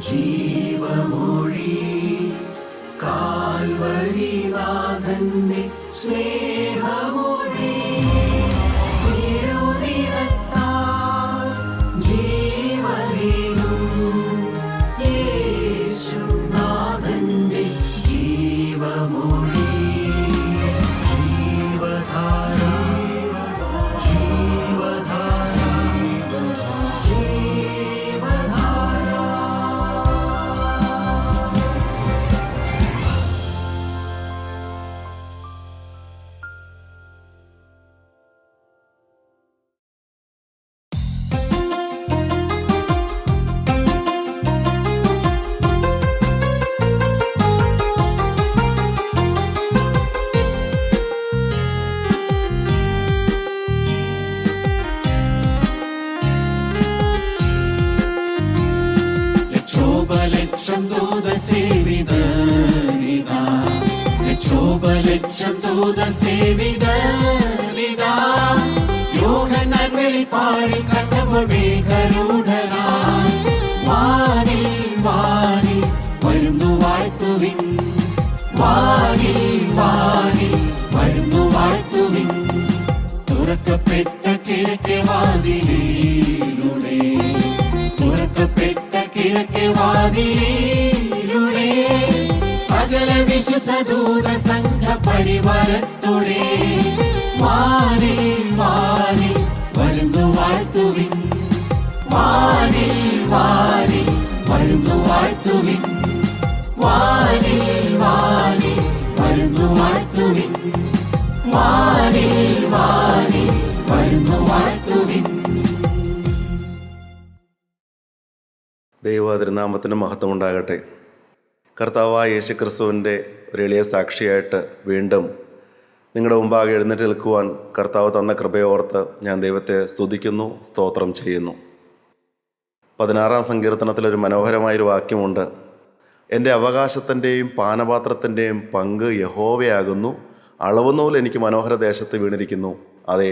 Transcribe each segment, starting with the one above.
ജീവമൊഴി കാൽവരിനാഥന്റെ സ്നേഹമൊഴി തിരുനിറത്താൽ ജീവനേകും യേശുനാഥന്റെ ജീവമൊഴി ജീവധാര ജീവധാര ജീവധാര. ലക്ഷോപലക്ഷം ദൂതസേവിതരിതാ, ലക്ഷോപലക്ഷം ദൂതസേവിതരിതാ, യോഹന്നാൻ വെളിപ്പാടിൽ കണ്ടപ്പോൾ മേഘരൂഢനായി വാനിൽ വാനിൽ വരുന്നു വാഴ്ത്തുവിൻ, വാനിൽ വാനിൽ വരുന്നു വാഴ്ത്തുവിൻ. തുറക്കപ്പെട്ട കിഴക്കേ വാതിലിലൂടെ, തുറക്കപ്പെട്ട കിഴക്കേ വാതിലിലൂടെ, സകല വിശുദ്ധ ദൂത സംഘ പരിവാരത്തോടെ വാനിൽ വാനിൽ വരുന്നു വാഴ്ത്തുവിൻ, വാനിൽ വാനിൽ വരുന്നു വാഴ്ത്തുവിൻ, വാനിൽ വാനിൽ വരുന്നു വാഴ്ത്തുവിൻ, വാനിൽ വാനിൽ വരുന്നു വാഴ്ത്തുവിൻ. ദൈവ തിരുനാമത്തിന് മഹത്വം ഉണ്ടാകട്ടെ. കർത്താവായ യേശുക്രിസ്തുവിൻ്റെ ഒരു എളിയ സാക്ഷിയായിട്ട് വീണ്ടും നിങ്ങളുടെ മുമ്പാകെ എഴുന്നേറ്റ് നിൽക്കുവാൻ കർത്താവ് തന്ന കൃപയോർത്ത് ഞാൻ ദൈവത്തെ സ്തുതിക്കുന്നു, സ്തോത്രം ചെയ്യുന്നു. 16-ാം സങ്കീർത്തനത്തിലൊരു മനോഹരമായൊരു വാക്യമുണ്ട്. എൻ്റെ അവകാശത്തിൻ്റെയും പാനപാത്രത്തിൻ്റെയും പങ്ക് യഹോവയാകുന്നു, അളവുനൂൽ എനിക്ക് മനോഹര ദേശത്ത് വീണിരിക്കുന്നു. അതെ,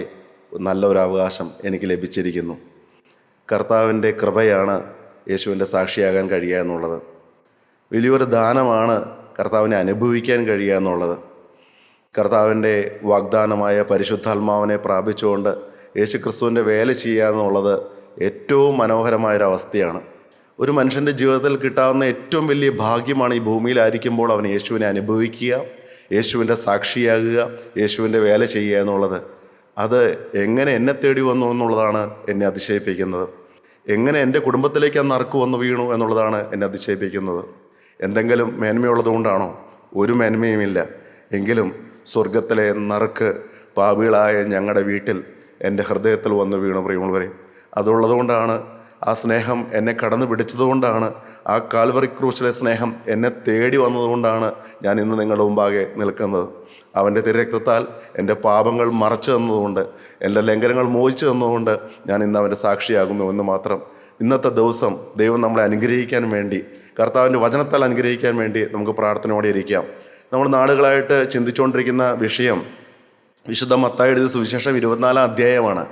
നല്ലൊരു അവകാശം എനിക്ക് ലഭിച്ചിരിക്കുന്നു. കർത്താവിൻ്റെ കൃപയാണ് യേശുവിൻ്റെ സാക്ഷിയാകാൻ കഴിയുക എന്നുള്ളത്. വലിയൊരു ദാനമാണ് കർത്താവിനെ അനുഭവിക്കാൻ കഴിയുക എന്നുള്ളത്. കർത്താവിൻ്റെ വാഗ്ദാനമായ പരിശുദ്ധാത്മാവിനെ പ്രാപിച്ചുകൊണ്ട് യേശുക്രിസ്തുവിൻ്റെ വേല ചെയ്യുക എന്നുള്ളത് ഏറ്റവും മനോഹരമായൊരവസ്ഥയാണ്. ഒരു മനുഷ്യൻ്റെ ജീവിതത്തിൽ കിട്ടാവുന്ന ഏറ്റവും വലിയ ഭാഗ്യമാണ് ഈ ഭൂമിയിലായിരിക്കുമ്പോൾ അവൻ യേശുവിനെ അനുഭവിക്കുക, യേശുവിൻ്റെ സാക്ഷിയാകുക, യേശുവിൻ്റെ വേല ചെയ്യുക എന്നുള്ളത്. അത് എങ്ങനെ എന്നെ തേടി വന്നു എന്നുള്ളതാണ് എന്നെ അതിശയിപ്പിക്കുന്നത്. എങ്ങനെ എൻ്റെ കുടുംബത്തിലേക്ക് ആ നറുക്ക് വന്നു വീണു എന്നുള്ളതാണ് എന്നെ അതിശയിപ്പിക്കുന്നത്. എന്തെങ്കിലും മേന്മയുള്ളതുകൊണ്ടാണോ? ഒരു മേന്മയുമില്ല. എങ്കിലും സ്വർഗത്തിലെ നറുക്ക് പാപികളായ ഞങ്ങളുടെ വീട്ടിൽ എൻ്റെ ഹൃദയത്തിൽ വന്നു വീണു പ്രിയമുള്ളവരെ. അതുള്ളതുകൊണ്ടാണ്, ആ സ്നേഹം എന്നെ കടന്നു പിടിച്ചതുകൊണ്ടാണ്, ആ കാൽവറി ക്രൂശിലെ സ്നേഹം എന്നെ തേടി വന്നതുകൊണ്ടാണ് ഞാൻ ഇന്ന് നിങ്ങളുടെ മുമ്പാകെ നിൽക്കുന്നത്. അവൻ്റെ തിരരക്തത്താൽ എൻ്റെ പാപങ്ങൾ മറച്ചു തന്നതുകൊണ്ട്, എൻ്റെ ലംഘനങ്ങൾ മോചിച്ചു തന്നതുകൊണ്ട് ഞാൻ ഇന്ന് അവൻ്റെ സാക്ഷിയാകുന്നു എന്ന് മാത്രം. ഇന്നത്തെ ദിവസം ദൈവം നമ്മളെ അനുഗ്രഹിക്കാൻ വേണ്ടി, കർത്താവിൻ്റെ വചനത്താൽ അനുഗ്രഹിക്കാൻ വേണ്ടി നമുക്ക് പ്രാർത്ഥനയോടെ ഇരിക്കാം. നമ്മൾ നാളുകളായിട്ട് ചിന്തിച്ചുകൊണ്ടിരിക്കുന്ന വിഷയം വിശുദ്ധ മത്തായി എഴുതിയ സുവിശേഷം 24-ാം അധ്യായമാണ്.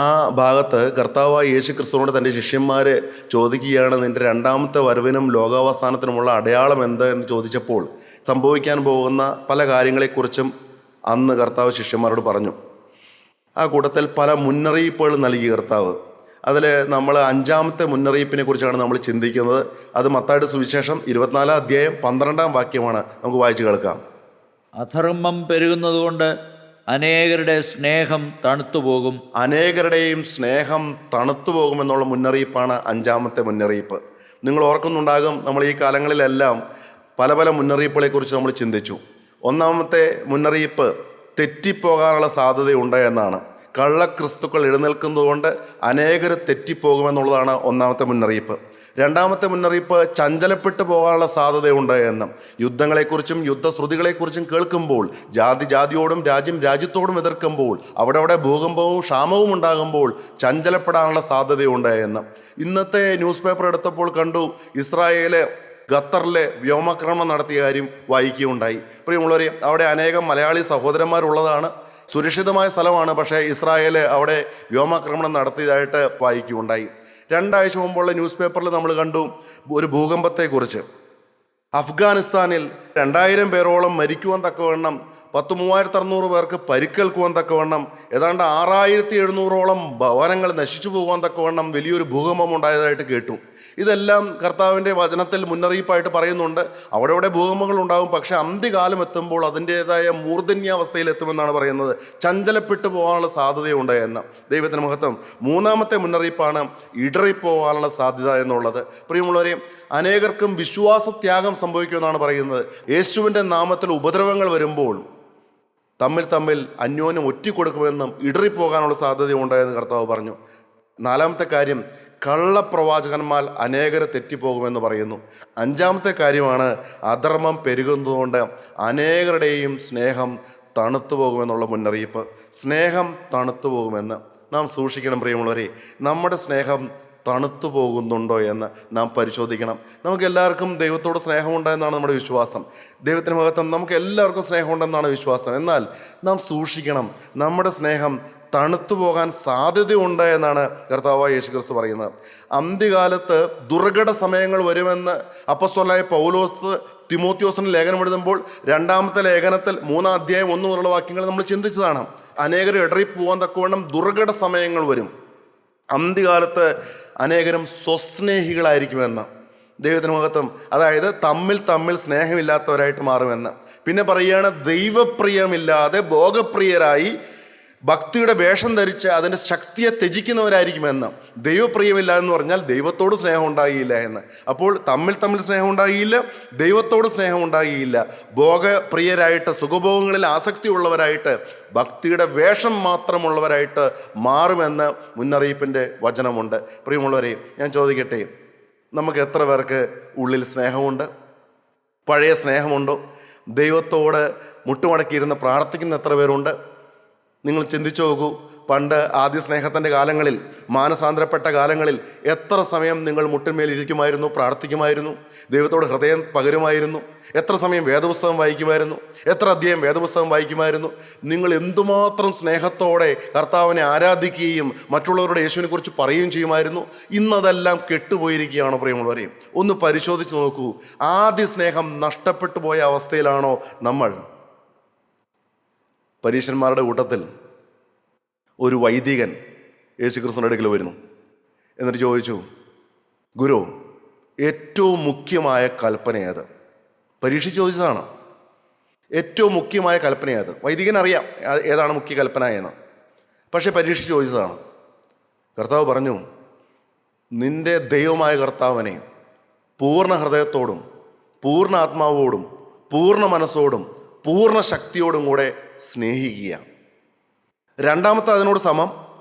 ആ ഭാഗത്ത് കർത്താവായ യേശു ക്രിസ്തുവിനോട് തൻ്റെ ശിഷ്യന്മാർ ചോദിക്കുകയാണ്, നിൻ്റെ രണ്ടാമത്തെ വരവിനും ലോകാവസാനത്തിനുമുള്ള അടയാളം എന്ത് എന്ന് ചോദിച്ചപ്പോൾ സംഭവിക്കാൻ പോകുന്ന പല കാര്യങ്ങളെക്കുറിച്ചും അന്ന് കർത്താവ് ശിഷ്യന്മാരോട് പറഞ്ഞു. ആ കൂട്ടത്തിൽ പല മുന്നറിയിപ്പുകൾ നൽകി കർത്താവ്. അതിൽ നമ്മൾ 5-ാമത്തെ മുന്നറിയിപ്പിനെ കുറിച്ചാണ് നമ്മൾ ചിന്തിക്കുന്നത്. അത് മത്തായിയുടെ സുവിശേഷം 24-ാം അധ്യായം 12-ാം വാക്യമാണ്. നമുക്ക് വായിച്ചു കേൾക്കാം. അധർമ്മം പെരുകുന്നതുകൊണ്ട് അനേകരുടെ സ്നേഹം തണുത്തുപോകും. അനേകരുടെയും സ്നേഹം തണുത്തുപോകുമെന്നുള്ള മുന്നറിയിപ്പാണ് 5-ാമത്തെ മുന്നറിയിപ്പ്. നിങ്ങൾ ഓർക്കുന്നുണ്ടാകും, നമ്മൾ ഈ കാലങ്ങളിലെല്ലാം പല പല മുന്നറിയിപ്പുകളെക്കുറിച്ച് നമ്മൾ ചിന്തിച്ചു. 1-ാമത്തെ മുന്നറിയിപ്പ് തെറ്റിപ്പോകാനുള്ള സാധ്യതയുണ്ട് എന്നാണ്. കള്ളക്രിസ്തുക്കൾ എഴുന്നേൽക്കുന്നതുകൊണ്ട് അനേകർ തെറ്റിപ്പോകുമെന്നുള്ളതാണ് 1-ാമത്തെ മുന്നറിയിപ്പ്. 2-ാമത്തെ മുന്നറിയിപ്പ് ചഞ്ചലപ്പെട്ടു പോകാനുള്ള സാധ്യതയുണ്ട് എന്നും. യുദ്ധങ്ങളെക്കുറിച്ചും യുദ്ധശ്രുതികളെക്കുറിച്ചും കേൾക്കുമ്പോൾ, ജാതി ജാതിയോടും രാജ്യം രാജ്യത്തോടും എതിർക്കുമ്പോൾ, അവിടെ ഭൂകമ്പവും ക്ഷാമവും ഉണ്ടാകുമ്പോൾ ചഞ്ചലപ്പെടാനുള്ള സാധ്യതയുണ്ട് എന്ന്. ഇന്നത്തെ ന്യൂസ് പേപ്പർ എടുത്തപ്പോൾ കണ്ടു, ഇസ്രായേൽ ഖത്തറിലെ വ്യോമാക്രമണം നടത്തിയ കാര്യം വായിക്കുകയുണ്ടായി. പ്രിയമുള്ളവരെ, അവിടെ അനേകം മലയാളി സഹോദരന്മാരുള്ളതാണ്. സുരക്ഷിതമായ സ്ഥലമാണ്. പക്ഷേ ഇസ്രായേൽ അവിടെ വ്യോമാക്രമണം നടത്തിയതായിട്ട് വായിക്കുകയുണ്ടായി. 2 ആഴ്ച മുമ്പുള്ള ന്യൂസ് പേപ്പറിൽ നമ്മൾ കണ്ടു ഒരു ഭൂകമ്പത്തെക്കുറിച്ച്. അഫ്ഗാനിസ്ഥാനിൽ 2000 പേരോളം മരിക്കുവാൻ തക്കവണ്ണം 10,3600 പേർക്ക് പരിക്കേൽക്കുവാൻ തക്കവണ്ണം ഏതാണ്ട് 6700ഓളം ഭവനങ്ങൾ നശിച്ചു പോകുവാൻ തക്കവണ്ണം വലിയൊരു ഭൂകമ്പം ഉണ്ടായതായിട്ട് കേട്ടു. ഇതെല്ലാം കർത്താവിൻ്റെ വചനത്തിൽ മുന്നറിയിപ്പായിട്ട് പറയുന്നുണ്ട്. അവിടെ ഭൂകമ്പങ്ങൾ ഉണ്ടാകും, പക്ഷേ അന്ത്യകാലം എത്തുമ്പോൾ അതിൻ്റേതായ മൂർധന്യാവസ്ഥയിൽ എത്തുമെന്നാണ് പറയുന്നത്. ചഞ്ചലപ്പെട്ടു പോകാനുള്ള സാധ്യതയുണ്ട് എന്ന്. ദൈവത്തിന് മഹത്വം. 3-ാമത്തെ മുന്നറിയിപ്പാണ് ഇടറിപ്പോകാനുള്ള സാധ്യത എന്നുള്ളത്. പ്രിയമുള്ളവരെ, അനേകർക്കും വിശ്വാസത്യാഗം സംഭവിക്കുമെന്നാണ് പറയുന്നത്. യേശുവിൻ്റെ നാമത്തിൽ ഉപദ്രവങ്ങൾ വരുമ്പോൾ തമ്മിൽ അന്യോന്യം ഒറ്റിക്കൊടുക്കുമെന്നും ഇടറിപ്പോകാനുള്ള സാധ്യതയുണ്ട് എന്ന് കർത്താവ് പറഞ്ഞു. 4-ാമത്തെ കാര്യം, കള്ളപ്രവാചകന്മാർ അനേകരെ തെറ്റിപ്പോകുമെന്ന് പറയുന്നു. 5-ാമത്തെ കാര്യമാണ് അധർമ്മം പെരുകുന്നതുകൊണ്ട് അനേകരുടെയും സ്നേഹം തണുത്തു പോകുമെന്നുള്ള മുന്നറിയിപ്പ്. സ്നേഹം തണുത്തു പോകുമെന്ന് നാം സൂക്ഷിക്കണം പ്രിയമുള്ളവരെ. നമ്മുടെ സ്നേഹം തണുത്തു പോകുന്നുണ്ടോ എന്ന് നാം പരിശോധിക്കണം. നമുക്ക് എല്ലാവർക്കും ദൈവത്തോട് സ്നേഹമുണ്ടെന്നാണ് നമ്മുടെ വിശ്വാസം. ദൈവത്തിന് മഹത്വം. നമുക്ക് എല്ലാവർക്കും സ്നേഹമുണ്ടെന്നാണ് വിശ്വാസം. എന്നാൽ നാം സൂക്ഷിക്കണം, നമ്മുടെ സ്നേഹം തണുത്തു പോകാൻ സാധ്യതയുണ്ട് എന്നാണ് കർത്താവായ യേശുക്രിസ്തു പറയുന്നത്. അന്ത്യകാലത്ത് ദുർഘട സമയങ്ങൾ വരുമെന്ന് അപ്പോസ്തലനായ പൗലോസ് തിമോത്തിയോസിന് ലേഖനം എഴുതുമ്പോൾ 2-ാമത്തെ ലേഖനത്തിൽ 3-ാം അധ്യായം 1 മുതലുള്ള വാക്യങ്ങൾ നമ്മൾ ചിന്തിച്ചതാണ്. അനേകർ ഇടറിപ്പോകാൻ തക്കവണ്ണം ദുർഘട സമയങ്ങൾ വരും. അന്ത്യകാലത്ത് അനേകരും സ്വസ്നേഹികളായിരിക്കുമെന്ന്. ദൈവത്തിന് മഹത്വം. അതായത് തമ്മിൽ സ്നേഹമില്ലാത്തവരായിട്ട് മാറുമെന്ന്. പിന്നെ പറയുകയാണ്, ദൈവപ്രിയമില്ലാതെ ഭോഗപ്രിയരായി ഭക്തിയുടെ വേഷം ധരിച്ച് അതിൻ്റെ ശക്തിയെ ത്യജിക്കുന്നവരായിരിക്കുമെന്ന്. ദൈവപ്രിയമില്ല എന്ന് പറഞ്ഞാൽ ദൈവത്തോട് സ്നേഹം ഉണ്ടാകിയില്ല എന്ന്. അപ്പോൾ തമ്മിൽ സ്നേഹം ഉണ്ടാകിയില്ല, ദൈവത്തോട് സ്നേഹം ഉണ്ടാകിയില്ല. ഭോഗപ്രിയരായിട്ട്, സുഖഭോഗങ്ങളിൽ ആസക്തിയുള്ളവരായിട്ട്, ഭക്തിയുടെ വേഷം മാത്രമുള്ളവരായിട്ട് മാറുമെന്ന് മുന്നറിയിപ്പിൻ്റെ വചനമുണ്ട്. പ്രിയമുള്ളവരെ, ഞാൻ ചോദിക്കട്ടെ, നമുക്ക് എത്ര പേർക്ക് ഉള്ളിൽ സ്നേഹമുണ്ട്? പഴയ സ്നേഹമുണ്ടോ? ദൈവത്തോട് മുട്ടുമടക്കിയിരുന്ന് പ്രാർത്ഥിക്കുന്ന എത്ര പേരുണ്ട്? നിങ്ങൾ ചിന്തിച്ചു നോക്കൂ. പണ്ട് ആദ്യ സ്നേഹത്തിൻ്റെ കാലങ്ങളിൽ, മാനസാന്തരപ്പെട്ട കാലങ്ങളിൽ എത്ര സമയം നിങ്ങൾ മുട്ടിന്മേൽ ഇരിക്കുമായിരുന്നു, പ്രാർത്ഥിക്കുമായിരുന്നു, ദൈവത്തോട് ഹൃദയം പകരുമായിരുന്നു? എത്ര സമയം വേദപുസ്തകം വായിക്കുമായിരുന്നു? എത്ര അധ്യായം വേദപുസ്തകം വായിക്കുമായിരുന്നു? നിങ്ങൾ എന്തുമാത്രം സ്നേഹത്തോടെ കർത്താവിനെ ആരാധിക്കുകയും മറ്റുള്ളവരുടെ യേശുവിനെ കുറിച്ച് പറയുകയും ചെയ്യുമായിരുന്നു? ഇന്നതെല്ലാം കെട്ടുപോയിരിക്കുകയാണോ പ്രിയമുള്ളവരെ? ഒന്ന് പരിശോധിച്ച് നോക്കൂ. ആദ്യ സ്നേഹം നഷ്ടപ്പെട്ടു പോയ അവസ്ഥയിലാണോ നമ്മൾ? പരീശന്മാരുടെ കൂട്ടത്തിൽ ഒരു വൈദികൻ യേശുക്രിസ്തുവിന്റെ അടുക്കൽ വരുന്നു. എന്നിട്ട് ചോദിച്ചു, ഗുരു, ഏറ്റവും മുഖ്യമായ കൽപ്പന ഏത്? പരീക്ഷിച്ച് ചോദിച്ചതാണ്. ഏറ്റവും മുഖ്യമായ കൽപ്പന ഏത്? വൈദികൻ അറിയാം ഏതാണ് മുഖ്യ കൽപ്പന എന്ന്, പക്ഷെ പരീക്ഷിച്ച് ചോദിച്ചതാണ്. കർത്താവ് പറഞ്ഞു, നിന്റെ ദൈവമായ കർത്താവിനെ പൂർണ്ണ ഹൃദയത്തോടും പൂർണ്ണ ആത്മാവോടും പൂർണ്ണ മനസ്സോടും പൂർണ്ണ ശക്തിയോടും കൂടെ സ്നേഹിക്കുക. 2-ാമത്തെ അതിനോട് സമം,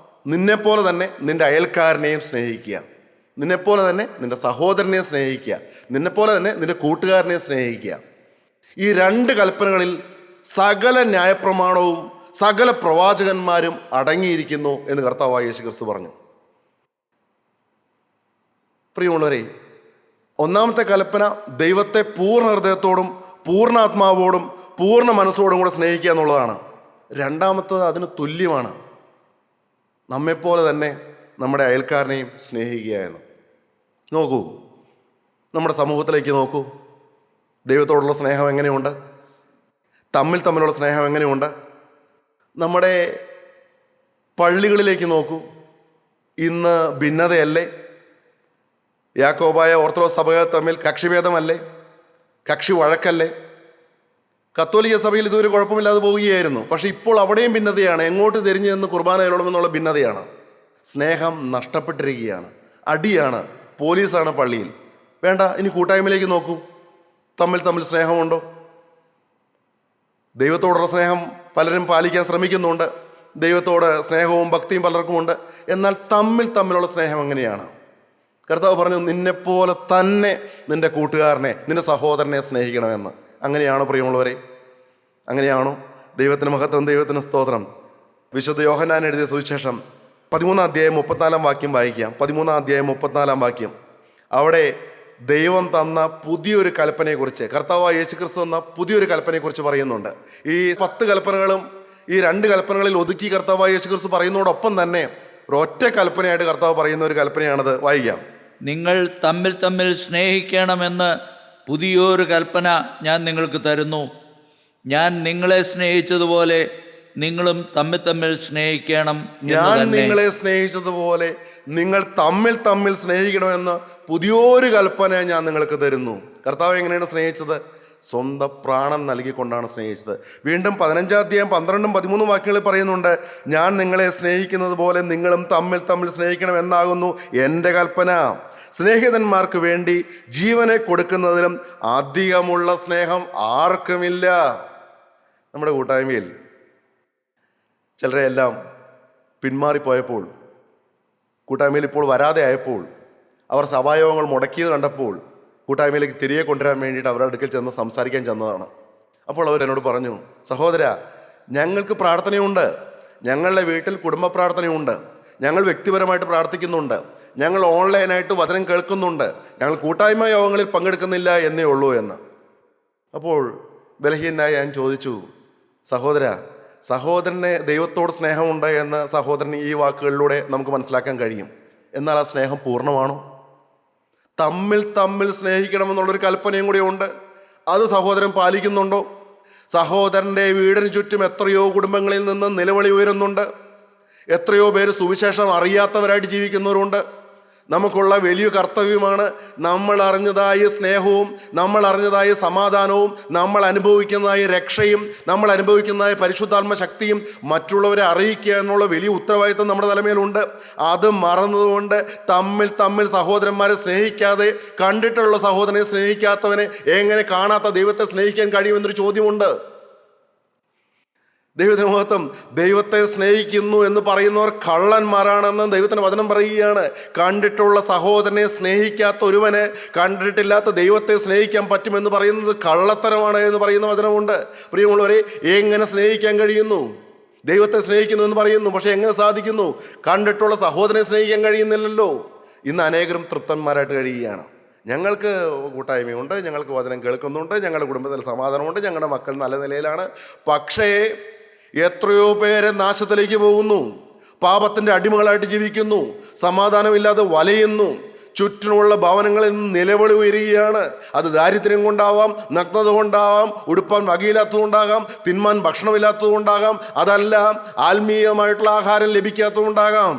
നിന്നെപ്പോലെ തന്നെ നിന്റെ അയൽക്കാരനെയും സ്നേഹിക്കുക, നിന്നെപ്പോലെ തന്നെ നിന്റെ സഹോദരനെ സ്നേഹിക്കുക, നിന്നെപ്പോലെ തന്നെ നിന്റെ കൂട്ടുകാരനെ സ്നേഹിക്കുക. ഈ 2 കൽപ്പനകളിൽ സകല ന്യായപ്രമാണവും സകല പ്രവാചകന്മാരും അടങ്ങിയിരിക്കുന്നു എന്ന് കർത്താവായ യേശുക്രിസ്തു പറഞ്ഞു. പ്രിയമുള്ളവരെ, 1-ാമത്തെ കൽപ്പന ദൈവത്തെ പൂർണ്ണ ഹൃദയത്തോടും പൂർണ്ണാത്മാവോടും പൂർണ്ണ മനസ്സോടും കൂടെ സ്നേഹിക്കുക എന്നുള്ളതാണ്. 2-ാമത്തത് അതിന് തുല്യമാണ്, നമ്മെപ്പോലെ തന്നെ നമ്മുടെ അയൽക്കാരനെയും സ്നേഹിക്കുക എന്ന്. നോക്കൂ, നമ്മുടെ സമൂഹത്തിലേക്ക് നോക്കൂ. ദൈവത്തോടുള്ള സ്നേഹം എങ്ങനെയുണ്ട്? തമ്മിലുള്ള സ്നേഹം എങ്ങനെയുണ്ട്? നമ്മുടെ പള്ളികളിലേക്ക് നോക്കൂ. ഇന്ന് ഭിന്നതയല്ലേ? യാക്കോബായ ഓർത്തഡോക്സ് സഭകൾ തമ്മിൽ കക്ഷിഭേദമല്ലേ? കക്ഷി വഴക്കല്ലേ? കത്തോലിക്ക സഭയിൽ ഇതൊരു കുഴപ്പമില്ലാതെ പോവുകയായിരുന്നു. പക്ഷെ ഇപ്പോൾ അവിടെയും ഭിന്നതയാണ്. എങ്ങോട്ട് തിരിഞ്ഞു നിന്ന് കുർബാന കൈക്കൊള്ളണമെന്നുള്ള ഭിന്നതയാണ്. സ്നേഹം നഷ്ടപ്പെട്ടിരിക്കുകയാണ്. അടിയാണ്, പോലീസാണ് പള്ളിയിൽ. വേണ്ട, ഇനി കൂട്ടായ്മയിലേക്ക് നോക്കൂ. തമ്മിൽ സ്നേഹമുണ്ടോ? ദൈവത്തോടുള്ള സ്നേഹം പലരും പാലിക്കാൻ ശ്രമിക്കുന്നുണ്ട്. ദൈവത്തോട് സ്നേഹവും ഭക്തിയും പലർക്കുമുണ്ട്. എന്നാൽ തമ്മിലുള്ള സ്നേഹം എങ്ങനെയാണ്? കർത്താവ് പറഞ്ഞു, നിന്നെപ്പോലെ തന്നെ നിന്റെ കൂട്ടുകാരനെ, നിന്റെ സഹോദരനെ സ്നേഹിക്കണമെന്ന്. അങ്ങനെയാണോ പ്രിയമുള്ളവരെ? അങ്ങനെയാണോ? ദൈവത്തിന് മഹത്വം, ദൈവത്തിന് സ്തോത്രം. വിശുദ്ധ യോഹന്നാൻ എഴുതിയ സുവിശേഷം 13-ാം അധ്യായം 34-ാം വാക്യം വായിക്കാം. 13-ാം അധ്യായം 34-ാം വാക്യം. അവിടെ ദൈവം തന്ന പുതിയൊരു കൽപ്പനയെക്കുറിച്ച്, കർത്താവായ യേശുക്രിസ്തു തന്ന പുതിയൊരു കൽപ്പനയെക്കുറിച്ച് പറയുന്നുണ്ട്. ഈ 10 കൽപ്പനകളും ഈ 2 കൽപ്പനകളിൽ ഒതുക്കി കർത്താവായ യേശുക്രിസ്തു പറയുന്നതോടൊപ്പം തന്നെ ഒരൊറ്റ കൽപ്പനയായിട്ട് കർത്താവ് പറയുന്ന ഒരു കൽപ്പനയാണത്. വായിക്കാം. നിങ്ങൾ തമ്മിൽ തമ്മിൽ സ്നേഹിക്കണമെന്ന് പുതിയൊരു കൽപ്പന ഞാൻ നിങ്ങൾക്ക് തരുന്നു. ഞാൻ നിങ്ങളെ സ്നേഹിച്ചതുപോലെ നിങ്ങളും തമ്മിൽ തമ്മിൽ സ്നേഹിക്കണം. ഞാൻ നിങ്ങളെ സ്നേഹിച്ചതുപോലെ നിങ്ങൾ തമ്മിൽ തമ്മിൽ സ്നേഹിക്കണമെന്ന് പുതിയൊരു കൽപ്പന ഞാൻ നിങ്ങൾക്ക് തരുന്നു. കർത്താവ് എങ്ങനെയാണ് സ്നേഹിച്ചത്? സ്വന്തം പ്രാണൻ നൽകിക്കൊണ്ടാണ് സ്നേഹിച്ചത്. വീണ്ടും 15-ാം അധ്യായം 12-13 വാക്യങ്ങളിൽ പറയുന്നുണ്ട്, ഞാൻ നിങ്ങളെ സ്നേഹിക്കുന്നത് പോലെ നിങ്ങളും തമ്മിൽ തമ്മിൽ സ്നേഹിക്കണം എന്നാകുന്നു എൻ്റെ കൽപ്പന. സ്നേഹിതന്മാർക്ക് വേണ്ടി ജീവനെ കൊടുക്കുന്നതിലും അധികമുള്ള സ്നേഹം ആർക്കുമില്ല. നമ്മുടെ കൂട്ടായ്മയിൽ ചിലരെല്ലാം പിന്മാറിപ്പോയപ്പോൾ, കൂട്ടായ്മയിൽ ഇപ്പോൾ വരാതെ ആയപ്പോൾ, അവർ സഭായോഗങ്ങൾ മുടക്കിയത് കണ്ടപ്പോൾ കൂട്ടായ്മയിലേക്ക് തിരികെ കൊണ്ടുവരാൻ വേണ്ടിയിട്ട് അവരുടെ അടുക്കൽ ചെന്ന് സംസാരിക്കാൻ ചെന്നതാണ്. അപ്പോൾ അവരെന്നോട് പറഞ്ഞു, സഹോദര, ഞങ്ങൾക്ക് പ്രാർത്ഥനയുണ്ട്, ഞങ്ങളുടെ വീട്ടിൽ കുടുംബ പ്രാർത്ഥനയുണ്ട്, ഞങ്ങൾ വ്യക്തിപരമായിട്ട് പ്രാർത്ഥിക്കുന്നുണ്ട്, ഞങ്ങൾ ഓൺലൈനായിട്ട് വചനം കേൾക്കുന്നുണ്ട്, ഞങ്ങൾ കൂട്ടായ്മ യോഗങ്ങളിൽ പങ്കെടുക്കുന്നില്ല എന്നേ ഉള്ളൂ എന്ന്. അപ്പോൾ ബലഹീനായി ഞാൻ ചോദിച്ചു, സഹോദരനെ ദൈവത്തോട് സ്നേഹമുണ്ട് എന്ന് സഹോദരൻ ഈ വാക്കുകളിലൂടെ നമുക്ക് മനസ്സിലാക്കാൻ കഴിയും. എന്നാൽ ആ സ്നേഹം പൂർണ്ണമാണോ? തമ്മിൽ തമ്മിൽ സ്നേഹിക്കണമെന്നുള്ളൊരു കൽപ്പനയും കൂടി ഉണ്ട്. അത് സഹോദരൻ പാലിക്കുന്നുണ്ടോ? സഹോദരൻ്റെ വീടിന് ചുറ്റും എത്രയോ കുടുംബങ്ങളിൽ നിന്ന് നിലവിളി ഉയരുന്നുണ്ട്. എത്രയോ പേര് സുവിശേഷം അറിയാത്തവരായിട്ട് ജീവിക്കുന്നവരുണ്ട്. നമുക്കുള്ള വലിയ കർത്തവ്യമാണ് നമ്മൾ അറിഞ്ഞതായ സ്നേഹവും നമ്മൾ അറിഞ്ഞതായ സമാധാനവും നമ്മൾ അനുഭവിക്കുന്നതായ രക്ഷയും നമ്മൾ അനുഭവിക്കുന്നതായ പരിശുദ്ധാത്മ ശക്തിയും മറ്റുള്ളവരെ അറിയിക്കുക എന്നുള്ള വലിയ ഉത്തരവാദിത്വം നമ്മുടെ തലമേലുണ്ട്. അത് മറന്നതുകൊണ്ട് തമ്മിൽ സഹോദരന്മാരെ സ്നേഹിക്കാതെ, കണ്ടിട്ടുള്ള സഹോദരനെ സ്നേഹിക്കാത്തവനെ എങ്ങനെ കാണാത്ത ദൈവത്തെ സ്നേഹിക്കാൻ കഴിയുമെന്നൊരു ചോദ്യമുണ്ട്. ദൈവത്തിന് മഹത്വം. ദൈവത്തെ സ്നേഹിക്കുന്നു എന്ന് പറയുന്നവർ കള്ളന്മാരാണെന്ന് ദൈവത്തിൻ്റെ വചനം പറയുകയാണ്. കണ്ടിട്ടുള്ള സഹോദരനെ സ്നേഹിക്കാത്ത ഒരുവനെ കണ്ടിട്ടില്ലാത്ത ദൈവത്തെ സ്നേഹിക്കാൻ പറ്റുമെന്ന് പറയുന്നത് കള്ളത്തരമാണ് എന്ന് പറയുന്ന വചനമുണ്ട്. പ്രിയമുള്ളവരെ, എങ്ങനെ സ്നേഹിക്കാൻ കഴിയുന്നു? ദൈവത്തെ സ്നേഹിക്കുന്നു എന്ന് പറയുന്നു, പക്ഷെ എങ്ങനെ സാധിക്കുന്നു? കണ്ടിട്ടുള്ള സഹോദരനെ സ്നേഹിക്കാൻ കഴിയുന്നില്ലല്ലോ. ഇന്ന് അനേകരും തൃപ്തന്മാരായിട്ട് കഴിയുകയാണ്. ഞങ്ങൾക്ക് കൂട്ടായ്മയുണ്ട്, ഞങ്ങൾക്ക് വചനം കേൾക്കുന്നുണ്ട്, ഞങ്ങളുടെ കുടുംബത്തിൽ സമാധാനമുണ്ട്, ഞങ്ങളുടെ മക്കൾ നല്ല നിലയിലാണ്. പക്ഷേ എത്രയോ പേരെ നാശത്തിലേക്ക് പോകുന്നു, പാപത്തിൻ്റെ അടിമകളായിട്ട് ജീവിക്കുന്നു, സമാധാനമില്ലാതെ വലയുന്നു, ചുറ്റിനുമുള്ള ഭവനങ്ങളിൽ നിന്ന് നിലവിളി ഉയരുകയാണ്. അത് ദാരിദ്ര്യം കൊണ്ടാവാം, നഗ്നത കൊണ്ടാവാം, ഉടുപ്പാൻ വകയില്ലാത്തതുകൊണ്ടാകാം, തിന്മാൻ ഭക്ഷണമില്ലാത്തതുകൊണ്ടാകാം, അതല്ല ആത്മീയമായിട്ടുള്ള ആഹാരം ലഭിക്കാത്തതുകൊണ്ടാകാം.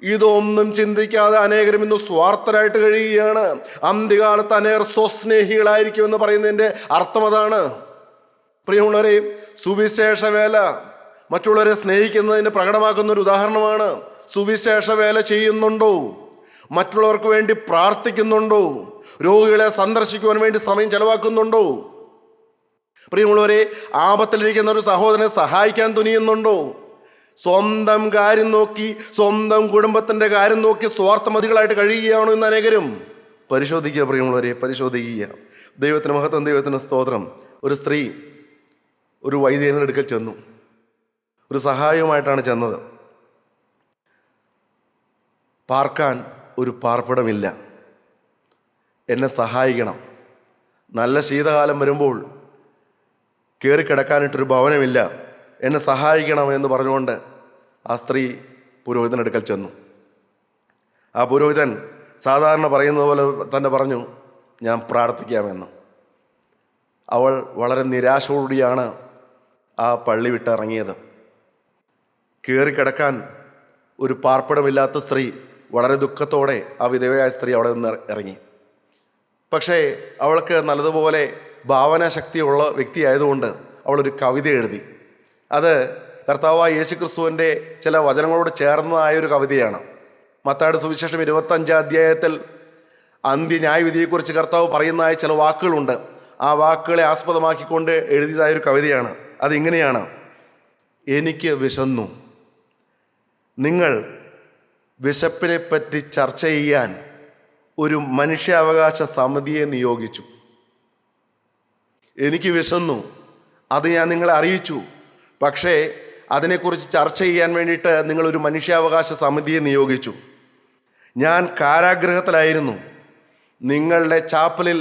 ഇതൊന്നും ചിന്തിക്കാതെ അനേകരും ഇന്ന് സ്വാർത്ഥരായിട്ട് കഴിയുകയാണ്. അന്ത്യകാലത്ത് അനേകർ സ്വസ്നേഹികളായിരിക്കുമെന്ന് പറയുന്നതിൻ്റെ അർത്ഥം അതാണ്. പ്രിയമുള്ളവരെ, സുവിശേഷ വേല മറ്റുള്ളവരെ സ്നേഹിക്കുന്നതിന് പ്രകടമാക്കുന്ന ഒരു ഉദാഹരണമാണ്. സുവിശേഷ വേല ചെയ്യുന്നുണ്ടോ? മറ്റുള്ളവർക്ക് വേണ്ടി പ്രാർത്ഥിക്കുന്നുണ്ടോ? രോഗികളെ സന്ദർശിക്കുവാൻ വേണ്ടി സമയം ചെലവാക്കുന്നുണ്ടോ? പ്രിയമുള്ളവരെ, ആപത്തിലിരിക്കുന്ന ഒരു സഹോദരനെ സഹായിക്കാൻ തുനിയുന്നുണ്ടോ? സ്വന്തം കാര്യം നോക്കി, സ്വന്തം കുടുംബത്തിൻ്റെ കാര്യം നോക്കി സ്വാർത്ഥമതികളായിട്ട് കഴിയുകയാണോ ഇന്ന് അനേകരും? പരിശോധിക്കുക പ്രിയമുള്ളവരെ, പരിശോധിക്കുക. ദൈവത്തിന് മഹത്വം, ദൈവത്തിന് സ്തോത്രം. ഒരു സ്ത്രീ ഒരു വൈദ്യൻ്റെ അടുക്കൽ ചെന്നു. ഒരു സഹായവുമായിട്ടാണ് ചെന്നത്. പാർക്കാൻ ഒരു പാർപ്പിടമില്ല, എന്നെ സഹായിക്കണം. നല്ല ശീതകാലം വരുമ്പോൾ കയറിക്കിടക്കാനായിട്ടൊരു ഭവനമില്ല, എന്നെ സഹായിക്കണം എന്ന് പറഞ്ഞുകൊണ്ട് ആ സ്ത്രീ പുരോഹിതൻ്റെ അടുക്കൽ ചെന്നു. ആ പുരോഹിതൻ സാധാരണ പറയുന്നത് പോലെ തന്നെ പറഞ്ഞു, ഞാൻ പ്രാർത്ഥിക്കാമെന്ന്. അവൾ വളരെ നിരാശയോടുകൂടിയാണ് ആ പള്ളി വിട്ടിറങ്ങിയത്. കയറിക്കിടക്കാൻ ഒരു പാർപ്പിടമില്ലാത്ത സ്ത്രീ വളരെ ദുഃഖത്തോടെ, ആ വിധവയായ സ്ത്രീ അവിടെ നിന്ന് ഇറങ്ങി. പക്ഷേ അവൾക്ക് നല്ലതുപോലെ ഭാവനാശക്തിയുള്ള വ്യക്തിയായതുകൊണ്ട് അവളൊരു കവിത എഴുതി. അത് കർത്താവായ യേശുക്രിസ്തുവിൻ്റെ ചില വചനങ്ങളോട് ചേർന്നതായൊരു കവിതയാണ്. മത്തായിയുടെ സുവിശേഷം 25-ാം അധ്യായത്തിൽ അന്ത്യന്യായവിധിയെക്കുറിച്ച് കർത്താവ് പറയുന്നതായ ചില വാക്കുകളുണ്ട്. ആ വാക്കുകളെ ആസ്പദമാക്കിക്കൊണ്ട് എഴുതിയതായൊരു കവിതയാണ്. അതിങ്ങനെയാണ്: എനിക്ക് വിശന്നു. നിങ്ങൾ വിശപ്പിനെപ്പറ്റി ചർച്ച ചെയ്യാൻ ഒരു മനുഷ്യാവകാശ സമിതിയെ നിയോഗിച്ചു. എനിക്ക് വിശന്നു, അത് ഞാൻ നിങ്ങളെ അറിയിച്ചു. പക്ഷേ അതിനെക്കുറിച്ച് ചർച്ച ചെയ്യാൻ വേണ്ടിയിട്ട് നിങ്ങളൊരു മനുഷ്യാവകാശ സമിതിയെ നിയോഗിച്ചു. ഞാൻ കാരാഗൃഹത്തിലായിരുന്നു. നിങ്ങളുടെ ചാപ്പലിൽ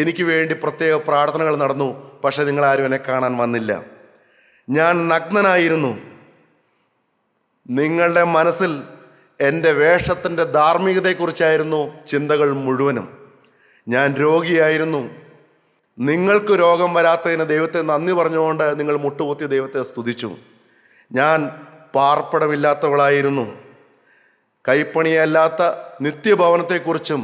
എനിക്ക് വേണ്ടി പ്രത്യേക പ്രാർത്ഥനകൾ നടന്നു. പക്ഷെ നിങ്ങളാരും എന്നെ കാണാൻ വന്നില്ല. ഞാൻ നഗ്നനായിരുന്നു. നിങ്ങളുടെ മനസ്സിൽ എൻ്റെ വേഷത്തിൻ്റെ ധാർമ്മികതയെക്കുറിച്ചായിരുന്നു ചിന്തകൾ മുഴുവനും. ഞാൻ രോഗിയായിരുന്നു. നിങ്ങൾക്ക് രോഗം വരാത്തതിന് ദൈവത്തെ നന്ദി പറഞ്ഞുകൊണ്ട് നിങ്ങൾ മുട്ടുകുത്തി ദൈവത്തെ സ്തുതിച്ചു. ഞാൻ പാർപ്പിടമില്ലാത്തവളായിരുന്നു. കൈപ്പണിയല്ലാത്ത നിത്യഭവനത്തെക്കുറിച്ചും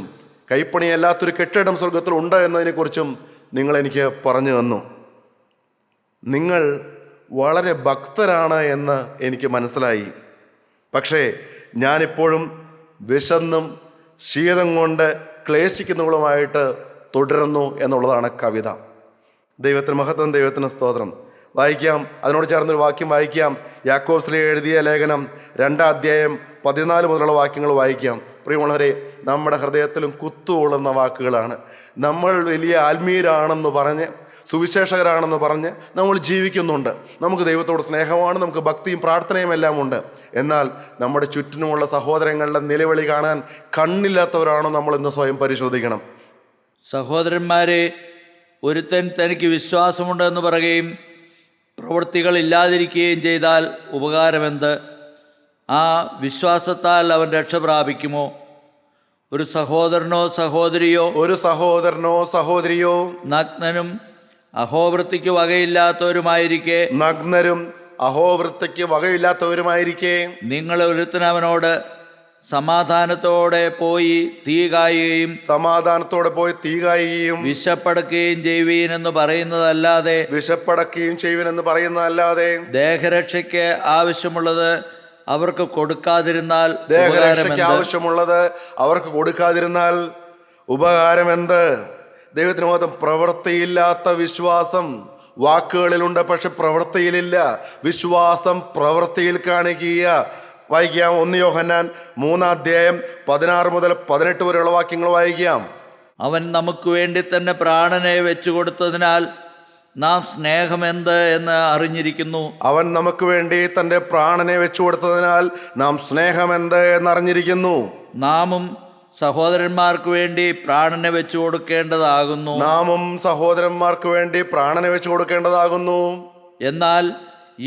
കൈപ്പണിയല്ലാത്തൊരു കെട്ടിടം സ്വർഗത്തിൽ ഉണ്ട് എന്നതിനെക്കുറിച്ചും നിങ്ങളെനിക്ക് പറഞ്ഞു തന്നു. നിങ്ങൾ വളരെ ഭക്തരാണ് എന്ന് എനിക്ക് മനസ്സിലായി. പക്ഷേ ഞാനിപ്പോഴും വിശന്നും ശീതം കൊണ്ട് ക്ലേശിക്കുന്നവളുമായിട്ട് തുടരുന്നു എന്നുള്ളതാണ് കവിത. ദൈവത്തിന് മഹത്വം, ദൈവത്തിന് സ്തോത്രം. വായിക്കാം, അതിനോട് ചേർന്നൊരു വാക്യം വായിക്കാം. യാക്കോബ് ശ്ലീഹ എഴുതിയ ലേഖനം 2-ാം അധ്യായം 14 മുതലുള്ള വാക്യങ്ങൾ വായിക്കാം. പ്രിയമുള്ളവരെ, നമ്മുടെ ഹൃദയത്തിലും കുത്തുകൊള്ളുന്ന വാക്കുകളാണ്. നമ്മൾ വലിയ ആത്മീയരാണെന്ന് പറഞ്ഞ്, സുവിശേഷകരാണെന്ന് പറഞ്ഞ് നമ്മൾ ജീവിക്കുന്നുണ്ട്. നമുക്ക് ദൈവത്തോട് സ്നേഹമാണ്, നമുക്ക് ഭക്തിയും പ്രാർത്ഥനയും എല്ലാം ഉണ്ട്. എന്നാൽ നമ്മുടെ ചുറ്റിനുമുള്ള സഹോദരങ്ങളുടെ നിലവിളി കാണാൻ കണ്ണില്ലാത്തവരാണോ നമ്മളെന്ന് സ്വയം പരിശോധിക്കണം. സഹോദരന്മാരെ, ഒരുത്തൻ തനിക്ക് വിശ്വാസമുണ്ടെന്ന് പറയുകയും പ്രവൃത്തികൾ ഇല്ലാതിരിക്കുകയും ചെയ്താൽ ഉപകാരമെന്ത്? ആ വിശ്വാസത്താൽ അവൻ രക്ഷ പ്രാപിക്കുമോ? ഒരു സഹോദരനോ സഹോദരിയോ നഗ്നനും അഹോവൃത്തിക്ക് വകയില്ലാത്തവരുമായിരിക്കെ നിങ്ങൾ ഒരുത്തൻ അവനോട് സമാധാനത്തോടെ പോയി തീ കായുകയും വിശപ്പടക്കുകയും ചെയ്യുവീനെന്ന് പറയുന്നതല്ലാതെ ദേഹരക്ഷയ്ക്ക് ആവശ്യമുള്ളത് അവർക്ക് കൊടുക്കാതിരുന്നാൽ ഉപകാരമെന്ത്? ദൈവത്തിന് മഹത്വം. പ്രവൃത്തിയില്ലാത്ത വിശ്വാസം വാക്കുകളിലുണ്ട്, പക്ഷെ പ്രവൃത്തിയിലില്ല. വിശ്വാസം പ്രവൃത്തിയിൽ കാണിക്കുക. വായിക്കാം, 1 യോഹന്നാൻ 3-ാം അധ്യായം 16 മുതൽ 18 വരെയുള്ള വാക്യങ്ങൾ വായിക്കാം. അവൻ നമുക്ക് വേണ്ടി തന്നെ പ്രാണനെ വെച്ചുകൊടുത്തതിനാൽ നാം സ്നേഹമെന്ത് എന്ന് അറിഞ്ഞിരിക്കുന്നു. അവൻ നമുക്ക് വേണ്ടി തൻ്റെ പ്രാണനെ വെച്ചുകൊടുത്തതിനാൽ നാം സ്നേഹമെന്ത് എന്നറിഞ്ഞിരിക്കുന്നു. നാമും സഹോദരന്മാർക്ക് വേണ്ടി പ്രാണനെ വെച്ചു കൊടുക്കേണ്ടതാകുന്നു. എന്നാൽ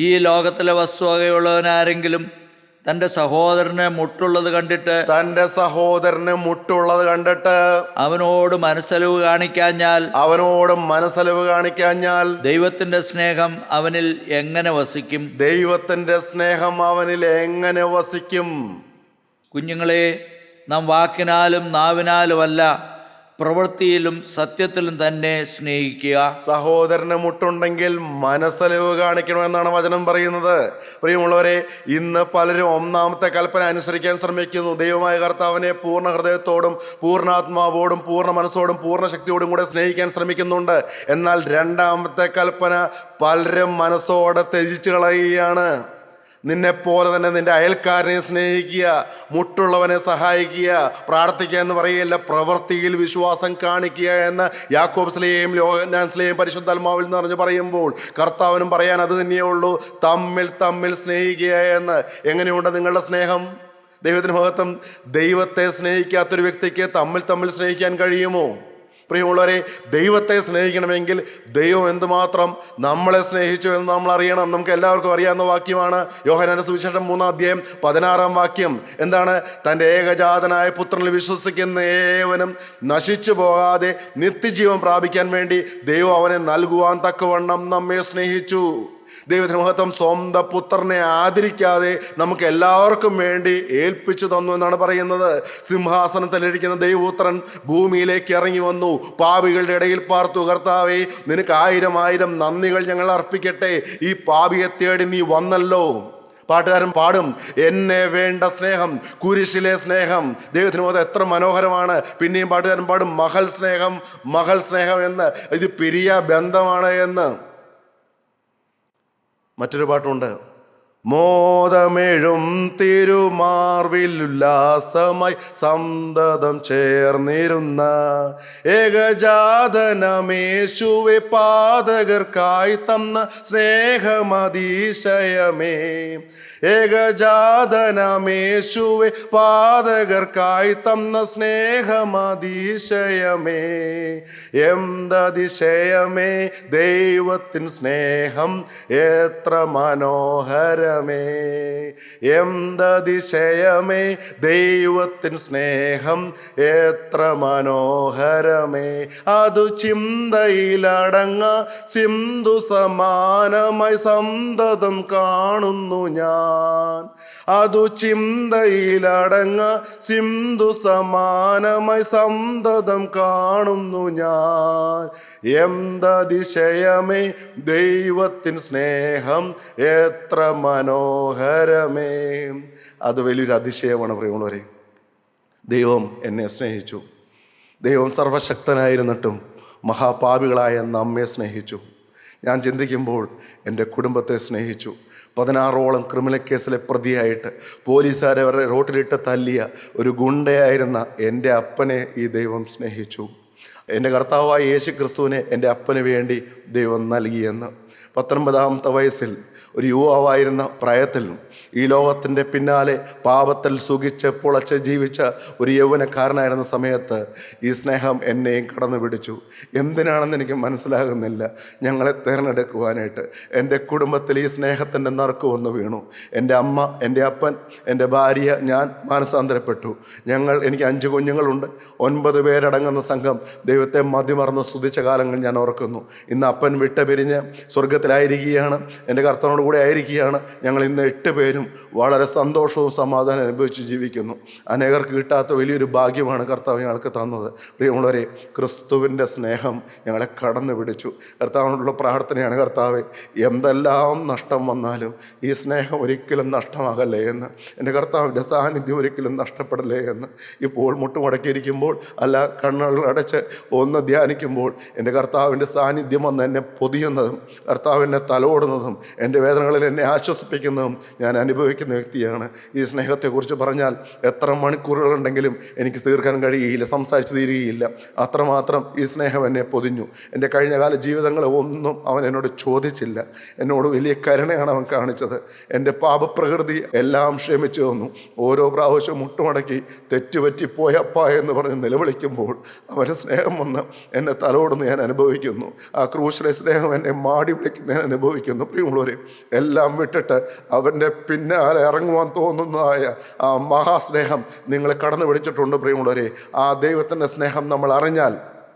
ഈ ലോകത്തിലെ വസ്തുവകയുള്ളവനാരെങ്കിലും തൻ്റെ സഹോദരന് മുട്ടുള്ളത് കണ്ടിട്ട് അവനോട് മനസ്സലിവ് കാണിക്കാഞ്ഞാൽ ദൈവത്തിന്റെ സ്നേഹം അവനിൽ എങ്ങനെ വസിക്കും? കുഞ്ഞുങ്ങളെ, നാം വാക്കിനാലും നാവിനാലുമല്ല, പ്രവൃത്തിയിലും സത്യത്തിലും തന്നെ സ്നേഹിക്കുക. സഹോദരന് മുട്ടുണ്ടെങ്കിൽ മനസ്സലിവ് കാണിക്കണമെന്നാണ് വചനം പറയുന്നത്. പ്രിയമുള്ളവരെ, ഇന്ന് പലരും 1-ാമത്തെ കൽപ്പന അനുസരിക്കാൻ ശ്രമിക്കുന്നു. ദൈവമായ കർത്താവിനെ പൂർണ്ണ ഹൃദയത്തോടും പൂർണ്ണാത്മാവോടും പൂർണ്ണ മനസ്സോടും പൂർണ്ണ ശക്തിയോടും കൂടെ സ്നേഹിക്കാൻ ശ്രമിക്കുന്നുണ്ട്. എന്നാൽ 2-ാമത്തെ കൽപ്പന പലരും മനസ്സോടെ ത്യജിച്ചു കളയുകയാണ്. നിന്നെപ്പോലെ തന്നെ നിന്റെ അയൽക്കാരനെ സ്നേഹിക്കുക, മുട്ടുള്ളവനെ സഹായിക്കുക, പ്രാർത്ഥിക്കുക എന്ന് പറയുകയല്ല, പ്രവൃത്തിയിൽ വിശ്വാസം കാണിക്കുക എന്ന് യാക്കോബ് ശ്ലീഹയും യോഹന്നാൻ ശ്ലീഹയും പരിശുദ്ധാത്മാവിൽ എന്ന് പറഞ്ഞ് പറയുമ്പോൾ കർത്താവിനും പറയാൻ അത് തന്നെയേ ഉള്ളൂ, തമ്മിൽ സ്നേഹിക്കുക എന്ന്. എങ്ങനെയുണ്ട് നിങ്ങളുടെ സ്നേഹം? ദൈവത്തിന് മഹത്വം. ദൈവത്തെ സ്നേഹിക്കാത്തൊരു വ്യക്തിക്ക് തമ്മിൽ സ്നേഹിക്കാൻ കഴിയുമോ? പ്രിയമുള്ളവരെ, ദൈവത്തെ സ്നേഹിക്കണമെങ്കിൽ ദൈവം എന്തുമാത്രം നമ്മളെ സ്നേഹിച്ചു എന്ന് നമ്മൾ അറിയണം. നമുക്ക് എല്ലാവർക്കും അറിയാവുന്ന വാക്യമാണ്. യോഹന്നാന്റെ സുവിശേഷം 3-ാം അധ്യായം 16-ാം വാക്യം എന്താണ്? തൻ്റെ ഏകജാതനായ പുത്രനിൽ വിശ്വസിക്കുന്ന ഏവനും നശിച്ചു പോകാതെ നിത്യജീവൻ പ്രാപിക്കാൻ വേണ്ടി ദൈവം അവനെ നൽകുവാൻ തക്കവണ്ണം നമ്മെ സ്നേഹിച്ചു. ദൈവത്തിന് മഹത്വം. സ്വന്തം പുത്രനെ ആദരിക്കാതെ നമുക്ക് എല്ലാവർക്കും വേണ്ടി ഏൽപ്പിച്ചു തന്നു എന്നാണ് പറയുന്നത്. സിംഹാസനത്തിലിരിക്കുന്ന ദൈവപുത്രൻ ഭൂമിയിലേക്ക് ഇറങ്ങി വന്നു, പാപികളുടെ ഇടയിൽ പാർത്തു. കർത്താവേ, നിനക്ക് 1000 നന്ദികൾ ഞങ്ങൾ അർപ്പിക്കട്ടെ. ഈ പാപിയെ തേടി നീ വന്നല്ലോ. പാട്ടുകാരൻ പാടും, എന്നെ വേണ്ട സ്നേഹം, കുരിശിലെ സ്നേഹം. ദൈവത്തിന് മഹത്വം. എത്ര മനോഹരമാണ്. പിന്നെയും പാട്ടുകാരൻ പാടും, മകൾ സ്നേഹം എന്ന്. ഇത് പിരിയ ബന്ധമാണ് എന്ന്. മറ്റൊരു പാട്ടുണ്ട്, മോദമെഴും തിരുമാർവിലുല്ലാസമായി സന്തതം ചേർന്നിരുന്ന ഏകജാതനമേശുവെ പാതകർക്കായി തന്ന സ്നേഹമതിശയമേ. ഏകജാതനമേശുവെ പാതകർക്കായി തന്ന സ്നേഹമതിശയമേ. എന്തതിശയമേ ദൈവത്തിൻ സ്നേഹം, എത്ര മനോഹരം എന്തതിശയമേ ദൈവത്തിൻ സ്നേഹം എത്ര മനോഹരമേ. അതു ചിന്തയിലടങ്ങ സിന്ധു സമാനമായി സന്തതം കാണുന്നു ഞാൻ. അതു ചിന്തയിലടങ്ങ സിന്ധു സമാനമായി സന്തതം കാണുന്നു ഞാൻ. എന്തതിശയമേ ദൈവത്തിൻ സ്നേഹം എത്ര മനോഹരമേ. അത് വലിയൊരു അതിശയമാണ് പ്രിയമുള്ളവരെ. ദൈവം എന്നെ സ്നേഹിച്ചു. ദൈവം സർവശക്തനായിരുന്നിട്ടും മഹാപാപികളായ നമ്മെ സ്നേഹിച്ചു. ഞാൻ ചിന്തിക്കുമ്പോൾ എൻ്റെ കുടുംബത്തെ സ്നേഹിച്ചു. 16ഓളം ക്രിമിനൽ കേസിലെ പ്രതിയായിട്ട് പോലീസുകാരെ അവരുടെ റോട്ടിലിട്ട് തല്ലിയ ഒരു ഗുണ്ടയായിരുന്ന എൻ്റെ അപ്പനെ ഈ ദൈവം സ്നേഹിച്ചു. എൻ്റെ കർത്താവായ യേശു ക്രിസ്തുവിനെ എൻ്റെ അപ്പന് വേണ്ടി ദൈവം നൽകിയെന്ന്. 19-ാമത്തെ വയസ്സിൽ ഒരു യുവാവായിരുന്ന പ്രായത്തിൽ ഈ ലോകത്തിൻ്റെ പിന്നാലെ പാപത്തിൽ സുഖിച്ച് പുളച്ച് ജീവിച്ച ഒരു യൗവനക്കാരനായിരുന്ന സമയത്ത് ഈ സ്നേഹം എന്നെയും കടന്നു പിടിച്ചു. എന്തിനാണെന്ന് എനിക്ക് മനസ്സിലാകുന്നില്ല. ഞങ്ങളെ തിരഞ്ഞെടുക്കുവാനായിട്ട് എൻ്റെ കുടുംബത്തിൽ ഈ സ്നേഹത്തിൻ്റെ നറുക്ക് വന്നു വീണു. എൻ്റെ അമ്മ, എൻ്റെ അപ്പൻ, എൻ്റെ ഭാര്യ, ഞാൻ മാനസാന്തരപ്പെട്ടു. എനിക്ക് 5 കുഞ്ഞുങ്ങളുണ്ട്. 9 പേരടങ്ങുന്ന സംഘം ദൈവത്തെ മതിമറന്ന് സ്തുതിച്ച കാലങ്ങൾ ഞാൻ ഓർക്കുന്നു. ഇന്ന് അപ്പൻ വിട്ടുപിരിഞ്ഞ് സ്വർഗത്തിലായിരിക്കുകയാണ്, എൻ്റെ കർത്താവിനോട് കൂടെ ആയിരിക്കുകയാണ്. ഞങ്ങൾ ഇന്ന് 8 പേരും വളരെ സന്തോഷവും സമാധാനം അനുഭവിച്ച് ജീവിക്കുന്നു. അനേകർക്ക് കിട്ടാത്ത വലിയൊരു ഭാഗ്യമാണ് കർത്താവ് ഞങ്ങൾക്ക് തന്നത്. പ്രിയമുള്ളവരെ, ക്രിസ്തുവിൻ്റെ സ്നേഹം ഞങ്ങളെ കടന്നു പിടിച്ചു. കർത്താവിനോടുള്ള പ്രാർത്ഥനയാണ്, കർത്താവെ, എന്തെല്ലാം നഷ്ടം വന്നാലും ഈ സ്നേഹം ഒരിക്കലും നഷ്ടമാകല്ലേ എന്ന്, എൻ്റെ കർത്താവിൻ്റെ സാന്നിധ്യം ഒരിക്കലും നഷ്ടപ്പെടല്ലേ എന്ന്. ഇപ്പോൾ മുട്ടുമടക്കിയിരിക്കുമ്പോൾ അല്ല, കണ്ണുകൾ അടച്ച് ഒന്ന് ധ്യാനിക്കുമ്പോൾ എൻ്റെ കർത്താവിൻ്റെ സാന്നിധ്യം വന്ന് എന്നെ പൊതിയുന്നതും കർത്താവിനെ തലോടുന്നതും എൻ്റെ വേദനകളിൽ എന്നെ ആശ്വസിപ്പിക്കുന്നതും ഞാൻ അനുഭവിക്കുന്ന വ്യക്തിയാണ്. ഈ സ്നേഹത്തെക്കുറിച്ച് പറഞ്ഞാൽ എത്ര മണിക്കൂറുകളുണ്ടെങ്കിലും എനിക്ക് തീർക്കാൻ കഴിയുകയില്ല, സംസാരിച്ച് തീരുകയില്ല. അത്രമാത്രം ഈ സ്നേഹം എന്നെ പൊതിഞ്ഞു. എൻ്റെ കഴിഞ്ഞകാല ജീവിതങ്ങളെ ഒന്നും അവൻ എന്നോട് ചോദിച്ചില്ല. എന്നോട് വലിയ കരുണയാണ് അവൻ കാണിച്ചത്. എൻ്റെ പാപപ്രകൃതി എല്ലാം ക്ഷമിച്ചു തന്നു. ഓരോ പ്രാവശ്യം മുട്ടുമടക്കി തെറ്റുപറ്റിപ്പോയപ്പ എന്ന് പറഞ്ഞ് നിലവിളിക്കുമ്പോൾ അവൻ്റെ സ്നേഹം വന്ന് എന്നെ തലോടുന്ന് ഞാൻ അനുഭവിക്കുന്നു. ആ ക്രൂശിലെ സ്നേഹം എന്നെ മാടി വിളിക്കുന്ന ഞാൻ അനുഭവിക്കുന്നു. പ്രിയമുള്ളവരെ, എല്ലാം വിട്ടിട്ട് അവൻ്റെ പിന്നാലെ ഇറങ്ങുവാൻ തോന്നുന്നതായ ആ മഹാസ്നേഹം നിങ്ങളെ കടന്നു പിടിച്ചിട്ടുണ്ട്. പ്രിയമുള്ളവരെ, ആ ദൈവത്തിൻ്റെ സ്നേഹം നമ്മൾ അറിഞ്ഞാൽ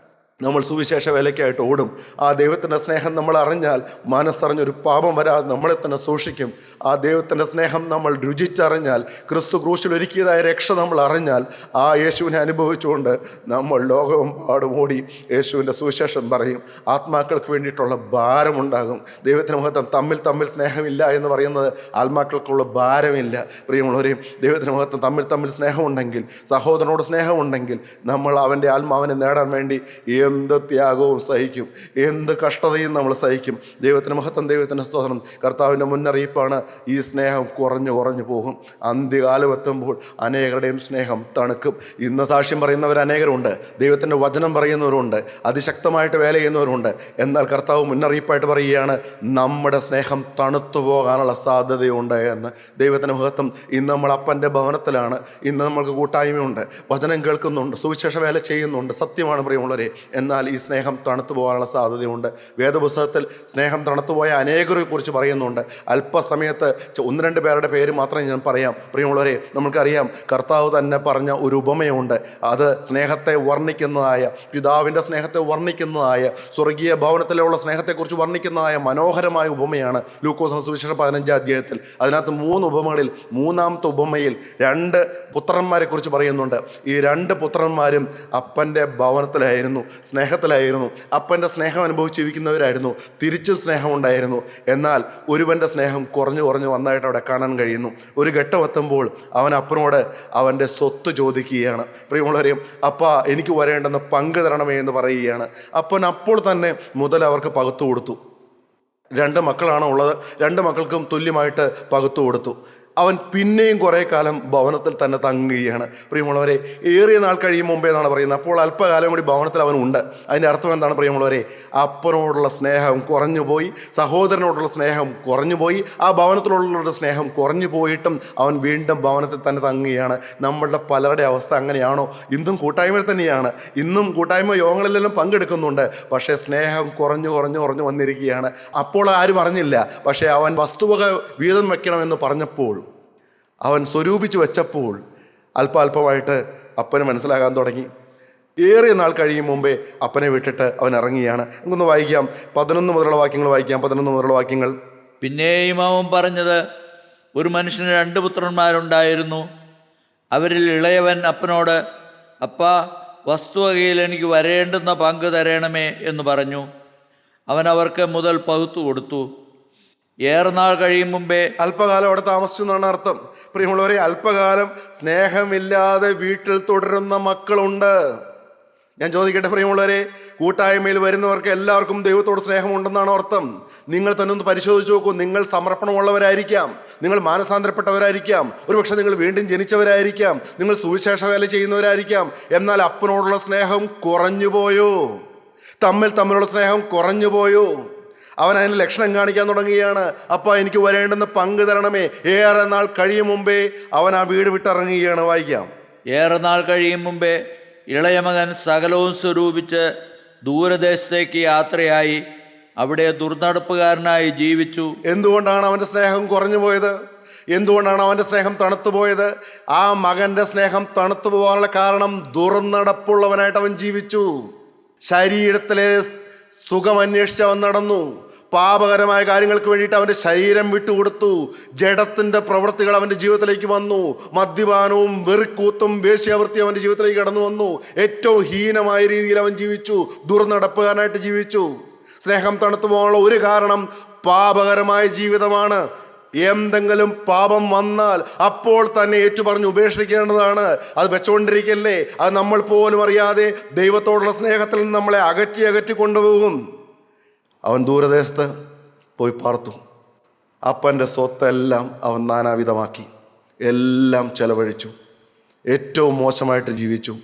നമ്മൾ സുവിശേഷ വേലയ്ക്കായിട്ട് ഓടും. ആ ദൈവത്തിൻ്റെ സ്നേഹം നമ്മൾ അറിഞ്ഞാൽ മനസ്സറിഞ്ഞൊരു പാപം വരാതെ നമ്മളെ തന്നെ സൂക്ഷിക്കും. ആ ദൈവത്തിൻ്റെ സ്നേഹം നമ്മൾ രുചിച്ചറിഞ്ഞാൽ, ക്രിസ്തു ക്രൂശിൽ ഒരുക്കിയതായ രക്ഷ നമ്മൾ അറിഞ്ഞാൽ, ആ യേശുവിനെ അനുഭവിച്ചുകൊണ്ട് നമ്മൾ ലോകമെമ്പാടും ഓടി യേശുവിൻ്റെ സുവിശേഷം പറയും. ആത്മാക്കൾക്ക് വേണ്ടിയിട്ടുള്ള ഭാരമുണ്ടാകും. ദൈവത്തിന് മഹത്വം. തമ്മിൽ സ്നേഹമില്ല എന്ന് പറയുന്നത് ആത്മാക്കൾക്കുള്ള ഭാരമില്ല. പ്രിയമുള്ളവരെയും, ദൈവത്തിന് മഹത്വം. തമ്മിൽ സ്നേഹമുണ്ടെങ്കിൽ, സഹോദരനോട് സ്നേഹമുണ്ടെങ്കിൽ, നമ്മൾ അവൻ്റെ ആത്മാവിനെ നേടാൻ വേണ്ടി എന്ത് ത്യാഗവും സഹിക്കും, എന്ത് കഷ്ടതയും നമ്മൾ സഹിക്കും. ദൈവത്തിന് മഹത്വം, ദൈവത്തിന് സ്തോത്രം. കർത്താവിൻ്റെ മുന്നറിയിപ്പാണ്, ഈ സ്നേഹം കുറഞ്ഞു പോകും. അന്ത്യകാലം എത്തുമ്പോൾ അനേകരുടെയും സ്നേഹം തണുക്കും. ഇന്ന് സാക്ഷ്യം പറയുന്നവർ അനേകരുണ്ട്, ദൈവത്തിൻ്റെ വചനം പറയുന്നവരുണ്ട്, അതിശക്തമായിട്ട് വേല ചെയ്യുന്നവരുണ്ട്. എന്നാൽ കർത്താവ് മുന്നറിയിപ്പായിട്ട് പറയുകയാണ്, നമ്മുടെ സ്നേഹം തണുത്തു പോകാനുള്ള സാധ്യതയുണ്ട് എന്ന്. ദൈവത്തിൻ്റെ മഹത്വം. ഇന്ന് നമ്മൾ അപ്പൻ്റെ ഭവനത്തിലാണ്. ഇന്ന് നമ്മൾക്ക് കൂട്ടായ്മയുണ്ട്, വചനം കേൾക്കുന്നുണ്ട്, സുവിശേഷ വേല ചെയ്യുന്നുണ്ട്. സത്യമാണ് പ്രിയമുള്ളവരെ. എന്നാൽ ഈ സ്നേഹം തണുത്തു പോകാനുള്ള സാധ്യതയുണ്ട്. വേദപുസ്തകത്തിൽ സ്നേഹം തണുത്തുപോയ അനേകരെ കുറിച്ച് പറയുന്നുണ്ട്. അല്പസമയത്ത് 1-2 പേരുടെ പേര് മാത്രമേ ഞാൻ പറയാം. പ്രിയമുള്ളവരെ, നമുക്കറിയാം, കർത്താവ് തന്നെ പറഞ്ഞ ഒരു ഉപമയുണ്ട്. അത് സ്നേഹത്തെ വർണ്ണിക്കുന്നതായ, പിതാവിൻ്റെ സ്നേഹത്തെ വർണ്ണിക്കുന്നതായ, സ്വർഗീയ ഭവനത്തിലുള്ള സ്നേഹത്തെക്കുറിച്ച് വർണ്ണിക്കുന്നതായ മനോഹരമായ ഉപമയാണ് ലൂക്കോസിന്റെ സുവിശേഷം 15-ാം അധ്യായത്തിൽ. അതിനകത്ത് 3 ഉപമകളിൽ 3-ാമത്തെ ഉപമയിൽ 2 പുത്രന്മാരെ കുറിച്ച് പറയുന്നുണ്ട്. ഈ 2 പുത്രന്മാരും അപ്പൻ്റെ ഭവനത്തിലായിരുന്നു, സ്നേഹത്തിലായിരുന്നു. അപ്പൻ്റെ സ്നേഹം അനുഭവിച്ചിരിക്കുന്നവരായിരുന്നു. തിരിച്ചും സ്നേഹമുണ്ടായിരുന്നു. എന്നാൽ ഒരുവൻ്റെ സ്നേഹം കുറഞ്ഞു വന്നതായിട്ട് അവിടെ കാണാൻ കഴിയുന്നു. ഒരു ഘട്ടം എത്തുമ്പോൾ അവൻ അപ്പനോട് അവൻ്റെ സ്വത്ത് ചോദിക്കുകയാണ്. പ്രിയമുള്ളവരെയും, അപ്പ എനിക്ക് വരേണ്ടെന്ന് പങ്ക് തരണമേ എന്ന് പറയുകയാണ്. അപ്പൻ അപ്പോൾ തന്നെ മുതൽ അവർക്ക് പകുത്തു കൊടുത്തു. 2 മക്കളാണ് ഉള്ളത്. 2 മക്കൾക്കും തുല്യമായിട്ട് പകുത്തു കൊടുത്തു. അവൻ പിന്നെയും കുറേ കാലം ഭവനത്തിൽ തന്നെ തങ്ങുകയാണ്. പ്രിയമുള്ളവരെ, ഏറിയ നാൾ കഴിയും മുമ്പേ എന്നാണ് പറയുന്നത്. അപ്പോൾ അല്പകാലം കൂടി ഭവനത്തിൽ അവനുണ്ട്. അതിൻ്റെ അർത്ഥം എന്താണ് പ്രിയമുള്ളവരെ? അപ്പനോടുള്ള സ്നേഹം കുറഞ്ഞുപോയി, സഹോദരനോടുള്ള സ്നേഹം കുറഞ്ഞുപോയി, ആ ഭവനത്തിലുള്ള സ്നേഹം കുറഞ്ഞു പോയിട്ടും അവൻ വീണ്ടും ഭവനത്തിൽ തന്നെ തങ്ങുകയാണ്. നമ്മളുടെ പലരുടെ അവസ്ഥ അങ്ങനെയാണോ? ഇന്നും കൂട്ടായ്മയിൽ തന്നെയാണ്, ഇന്നും കൂട്ടായ്മ യോഗങ്ങളിലെല്ലാം പങ്കെടുക്കുന്നുണ്ട്. പക്ഷേ സ്നേഹം കുറഞ്ഞു വന്നിരിക്കുകയാണ്. അപ്പോൾ ആരും അറിഞ്ഞില്ല. പക്ഷേ അവൻ വസ്തുവക വീതം വെക്കണമെന്ന് പറഞ്ഞപ്പോൾ, അവൻ സ്വരൂപിച്ച് വെച്ചപ്പോൾ അല്പമായിട്ട് അപ്പന് മനസ്സിലാകാൻ തുടങ്ങി. ഏറിയ നാൾ കഴിയും മുമ്പേ അപ്പനെ വിട്ടിട്ട് അവൻ ഇറങ്ങിയാണ്. നമുക്കൊന്ന് വായിക്കാം, 11 മുതലുള്ള വാക്യങ്ങൾ വായിക്കാം. 11 മുതലുള്ള വാക്യങ്ങൾ. പിന്നെയും അവൻ പറഞ്ഞത്, ഒരു മനുഷ്യന് 2 പുത്രന്മാരുണ്ടായിരുന്നു. അവരിൽ ഇളയവൻ അപ്പനോട്, അപ്പാ, വസ്തുവകയിൽ എനിക്ക് വരേണ്ടുന്ന പങ്ക് തരണമേ എന്ന് പറഞ്ഞു. അവൻ അവർക്ക് മുതൽ പകുത്തു കൊടുത്തു. ഏറെ നാൾ കഴിയും മുമ്പേ, അല്പകാലം അവിടെ താമസിച്ചു എന്നാണ് അർത്ഥം. പ്രിയമുള്ളവരെ, അല്പകാലം സ്നേഹമില്ലാതെ വീട്ടിൽ തുടരുന്ന മക്കളുണ്ട്. ഞാൻ ചോദിക്കട്ടെ പ്രിയമുള്ളവരെ, കൂട്ടായ്മയിൽ വരുന്നവർക്ക് എല്ലാവർക്കും ദൈവത്തോട് സ്നേഹമുണ്ടെന്നാണ് അർത്ഥം? നിങ്ങൾ തന്നെ ഒന്ന് പരിശോധിച്ച് നോക്കൂ. നിങ്ങൾ സമർപ്പണമുള്ളവരായിരിക്കാം, നിങ്ങൾ മാനസാന്തരപ്പെട്ടവരായിരിക്കാം, ഒരുപക്ഷെ നിങ്ങൾ വീണ്ടും ജനിച്ചവരായിരിക്കാം, നിങ്ങൾ സുവിശേഷ വേല ചെയ്യുന്നവരായിരിക്കാം. എന്നാൽ അപ്പനോടുള്ള സ്നേഹം കുറഞ്ഞുപോയോ? തമ്മിലുള്ള സ്നേഹം കുറഞ്ഞുപോയോ? അവൻ അതിന് ലക്ഷണം കാണിക്കാൻ തുടങ്ങുകയാണ്. അപ്പ എനിക്ക് വരേണ്ടുന്ന പങ്ക് തരണമേ. ഏറെ നാൾ കഴിയും മുമ്പേ അവൻ ആ വീട് വിട്ടിറങ്ങുകയാണ്. വായിക്കാം. ഏറെ നാൾ കഴിയും മുമ്പേ ഇളയ മകൻ സകലവും സ്വരൂപിച്ച് ദൂരദേശത്തേക്ക് യാത്രയായി അവിടെ ദുർനടപ്പുകാരനായി ജീവിച്ചു. എന്തുകൊണ്ടാണ് അവൻ്റെ സ്നേഹം കുറഞ്ഞു പോയത്? എന്തുകൊണ്ടാണ് അവൻ്റെ സ്നേഹം തണുത്തുപോയത്? ആ മകൻ്റെ സ്നേഹം തണുത്തു പോകാനുള്ള കാരണം ദുർനടപ്പുള്ളവനായിട്ട് അവൻ ജീവിച്ചു. ശരീരത്തിലെ സുഖം അന്വേഷിച്ച് അവൻ നടന്നു. പാപകരമായ കാര്യങ്ങൾക്ക് വേണ്ടിയിട്ട് അവൻ്റെ ശരീരം വിട്ടുകൊടുത്തു. ജഡത്തിൻ്റെ പ്രവൃത്തികൾ അവൻ്റെ ജീവിതത്തിലേക്ക് വന്നു. മദ്യപാനവും വെറിക്കൂത്തും വേശ്യാവൃത്തിയും അവൻ്റെ ജീവിതത്തിലേക്ക് കടന്നു വന്നു. ഏറ്റവും ഹീനമായ രീതിയിൽ അവൻ ജീവിച്ചു, ദുർനടപ്പുകാരനായിട്ട് ജീവിച്ചു. സ്നേഹം തണുത്തു പോകാനുള്ള ഒരു കാരണം പാപകരമായ ജീവിതമാണ്. എന്തെങ്കിലും പാപം വന്നാൽ അപ്പോൾ തന്നെ ഏറ്റുപറഞ്ഞ് ഉപേക്ഷിക്കേണ്ടതാണ്. അത് വെച്ചുകൊണ്ടിരിക്കല്ലേ, അത് നമ്മൾ പോലും അറിയാതെ ദൈവത്തോടുള്ള സ്നേഹത്തിൽ നിന്ന് നമ്മളെ അകറ്റി കൊണ്ടുപോകും. അവൻ ദൂരദേശത്ത് പോയി പാർത്തു. അപ്പൻ്റെ സ്വത്തെല്ലാം അവൻ നാനാവിധമാക്കി, എല്ലാം ചെലവഴിച്ചു, ഏറ്റവും മോശമായിട്ട് ജീവിച്ചു.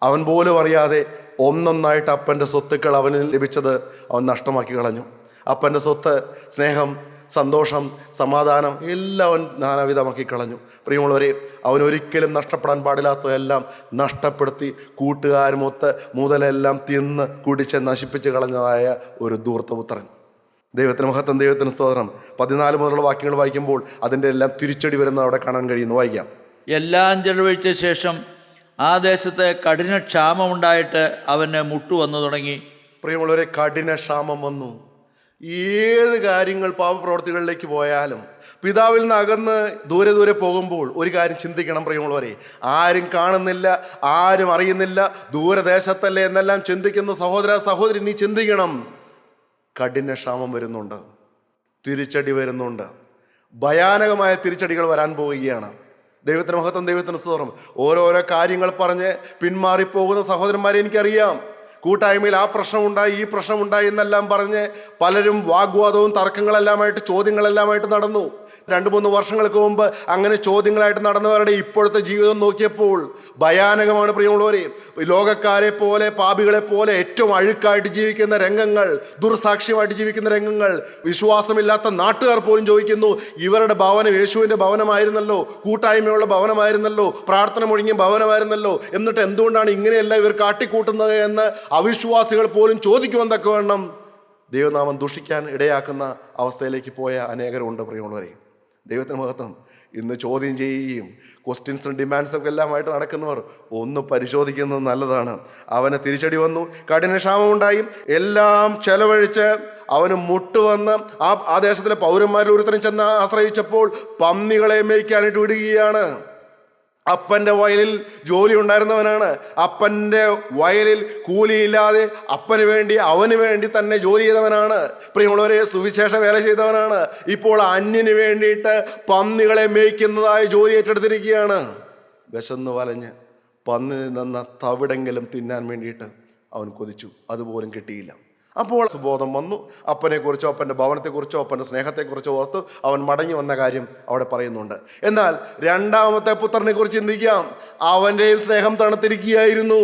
അവൻ പോലും അറിയാതെ ഒന്നൊന്നായിട്ട് അപ്പൻ്റെ സ്വത്തുക്കൾ അവന് ലഭിച്ചത് അവൻ നഷ്ടമാക്കി കളഞ്ഞു. അപ്പൻ്റെ സ്വത്ത്, സ്നേഹം, സന്തോഷം, സമാധാനം എല്ലാം അവൻ നാനാവിധമാക്കി കളഞ്ഞു. പ്രിയമുള്ളവരെ, അവൻ ഒരിക്കലും നഷ്ടപ്പെടാൻ പാടില്ലാത്തതെല്ലാം നഷ്ടപ്പെടുത്തി കൂട്ടുകാരുമൊത്ത് മുതലെല്ലാം തിന്ന് കുടിച്ച് നശിപ്പിച്ച് കളഞ്ഞതായ ഒരു ധൂർത്തപുത്രൻ. ദൈവത്തിന് മഹത്വം, ദൈവത്തിന് സ്തോത്രം. 14 മുതലുള്ള വാക്യങ്ങൾ വായിക്കുമ്പോൾ അതിൻ്റെ എല്ലാം തിരിച്ചടി വരുന്നത് അവിടെ കാണാൻ കഴിയുന്നു. വായിക്കാം. എല്ലാം ചെലവഴിച്ച ശേഷം ആ ദേശത്ത് കഠിന ക്ഷാമമുണ്ടായിട്ട് അവന് മുട്ടുവന്നു തുടങ്ങി. പ്രിയമുള്ളവരെ, കഠിന ക്ഷാമം വന്നു. ഏത് കാര്യങ്ങൾ പാപപ്രവർത്തികളിലേക്ക് പോയാലും പിതാവിൽ നിന്ന് അകന്ന് ദൂരെ പോകുമ്പോൾ ഒരു കാര്യം ചിന്തിക്കണം പ്രിയമുള്ളവരെ. ആരും കാണുന്നില്ല, ആരും അറിയുന്നില്ല, ദൂരദേശത്തല്ലേ എന്നെല്ലാം ചിന്തിക്കുന്ന സഹോദരി, നീ ചിന്തിക്കണം. കഠിന ക്ഷാമം വരുന്നുണ്ട്, തിരിച്ചടി വരുന്നുണ്ട്, ഭയാനകമായ തിരിച്ചടികൾ വരാൻ പോവുകയാണ്. ദൈവത്തിന് മഹത്വം, ദൈവത്തിന് സ്തോത്രം. ഓരോരോ കാര്യങ്ങൾ പറഞ്ഞ് പിന്മാറിപ്പോകുന്ന സഹോദരന്മാരെ എനിക്കറിയാം. കൂട്ടായ്മയിൽ ആ പ്രശ്നമുണ്ടായി, ഈ പ്രശ്നമുണ്ടായി എന്നെല്ലാം പറഞ്ഞ് പലരും വാഗ്വാദവും തർക്കങ്ങളെല്ലാമായിട്ട് ചോദ്യങ്ങളെല്ലാമായിട്ട് നടന്നു. 2-3 വർഷങ്ങൾക്ക് മുമ്പ് അങ്ങനെ ചോദ്യങ്ങളായിട്ട് നടന്നവരുടെ ഇപ്പോഴത്തെ ജീവിതം നോക്കിയപ്പോൾ ഭയാനകമാണ് പ്രിയമുള്ളവരെ. ലോകക്കാരെ പോലെ, പാപികളെ പോലെ ഏറ്റവും അഴുക്കായിട്ട് ജീവിക്കുന്ന രംഗങ്ങൾ, ദുർസാക്ഷ്യമായിട്ട് ജീവിക്കുന്ന രംഗങ്ങൾ. വിശ്വാസമില്ലാത്ത നാട്ടുകാർ പോലും ചോദിക്കുന്നു, ഇവരുടെ ഭവനം യേശുവിൻ്റെ ഭവനമായിരുന്നല്ലോ, കൂട്ടായ്മയുള്ള ഭവനമായിരുന്നല്ലോ, പ്രാർത്ഥന മുഴങ്ങിയ ഭവനമായിരുന്നല്ലോ, എന്നിട്ട് എന്തുകൊണ്ടാണ് ഇങ്ങനെയല്ല ഇവർ കാട്ടിക്കൂട്ടുന്നത് എന്ന് അവിശ്വാസികൾ പോലും ചോദിക്കുവാൻ തക്കവണ്ണം ദൈവനാമം ദുഷിക്കാൻ ഇടയാക്കുന്ന അവസ്ഥയിലേക്ക് പോയ അനേകരുണ്ട് പ്രിയമുള്ളവരെ. ദൈവത്തിന് മഹത്വം. ഇന്ന് ചോദ്യം ചെയ്യുകയും ക്വസ്റ്റ്യൻസും ഡിമാൻഡ്സൊക്കെ എല്ലാമായിട്ട് നടക്കുന്നവർ ഒന്ന് പരിശോധിക്കുന്നത് നല്ലതാണ്. അവന് തിരിച്ചടി വന്നു, കഠിനക്ഷാമമുണ്ടായി, എല്ലാം ചെലവഴിച്ച് അവന് മുട്ടുവന്ന് ആ ദേശത്തിലെ പൗരന്മാരിൽ ഒരുത്തരം ചെന്ന് ആശ്രയിച്ചപ്പോൾ പന്നികളെ മേയ്ക്കാനായിട്ട് വിടുകയാണ്. അപ്പൻ്റെ വയലിൽ ജോലി ഉണ്ടായിരുന്നവനാണ്. അപ്പൻ്റെ വയലിൽ കൂലിയില്ലാതെ അപ്പന് വേണ്ടി, അവന് വേണ്ടി തന്നെ ജോലി ചെയ്തവനാണ്. പ്രിയമുള്ളവരെ, സുവിശേഷ വേല ചെയ്തവനാണ്. ഇപ്പോൾ അന്യന് വേണ്ടിയിട്ട് പന്നികളെ മേയ്ക്കുന്നതായ ജോലി ഏറ്റെടുത്തിരിക്കുകയാണ്. വിശന്ന് വലഞ്ഞ് പന്നി നിന്ന തവിടെങ്കിലും തിന്നാൻ വേണ്ടിയിട്ട് അവൻ കൊതിച്ചു. അതുപോലും കിട്ടിയില്ല. അപ്പോൾ സുബോധം വന്നു. അപ്പനെക്കുറിച്ചോ അപ്പൻ്റെ ഭവനത്തെക്കുറിച്ചോ അപ്പൻ്റെ സ്നേഹത്തെക്കുറിച്ചോ ഓർത്ത് അവൻ മടങ്ങി വന്ന കാര്യം അവിടെ പറയുന്നുണ്ട്. എന്നാൽ രണ്ടാമത്തെ പുത്രനെ കുറിച്ച് ചിന്തിക്കാം. അവൻ്റെയും സ്നേഹം തണുത്തിരിക്കുകയായിരുന്നു.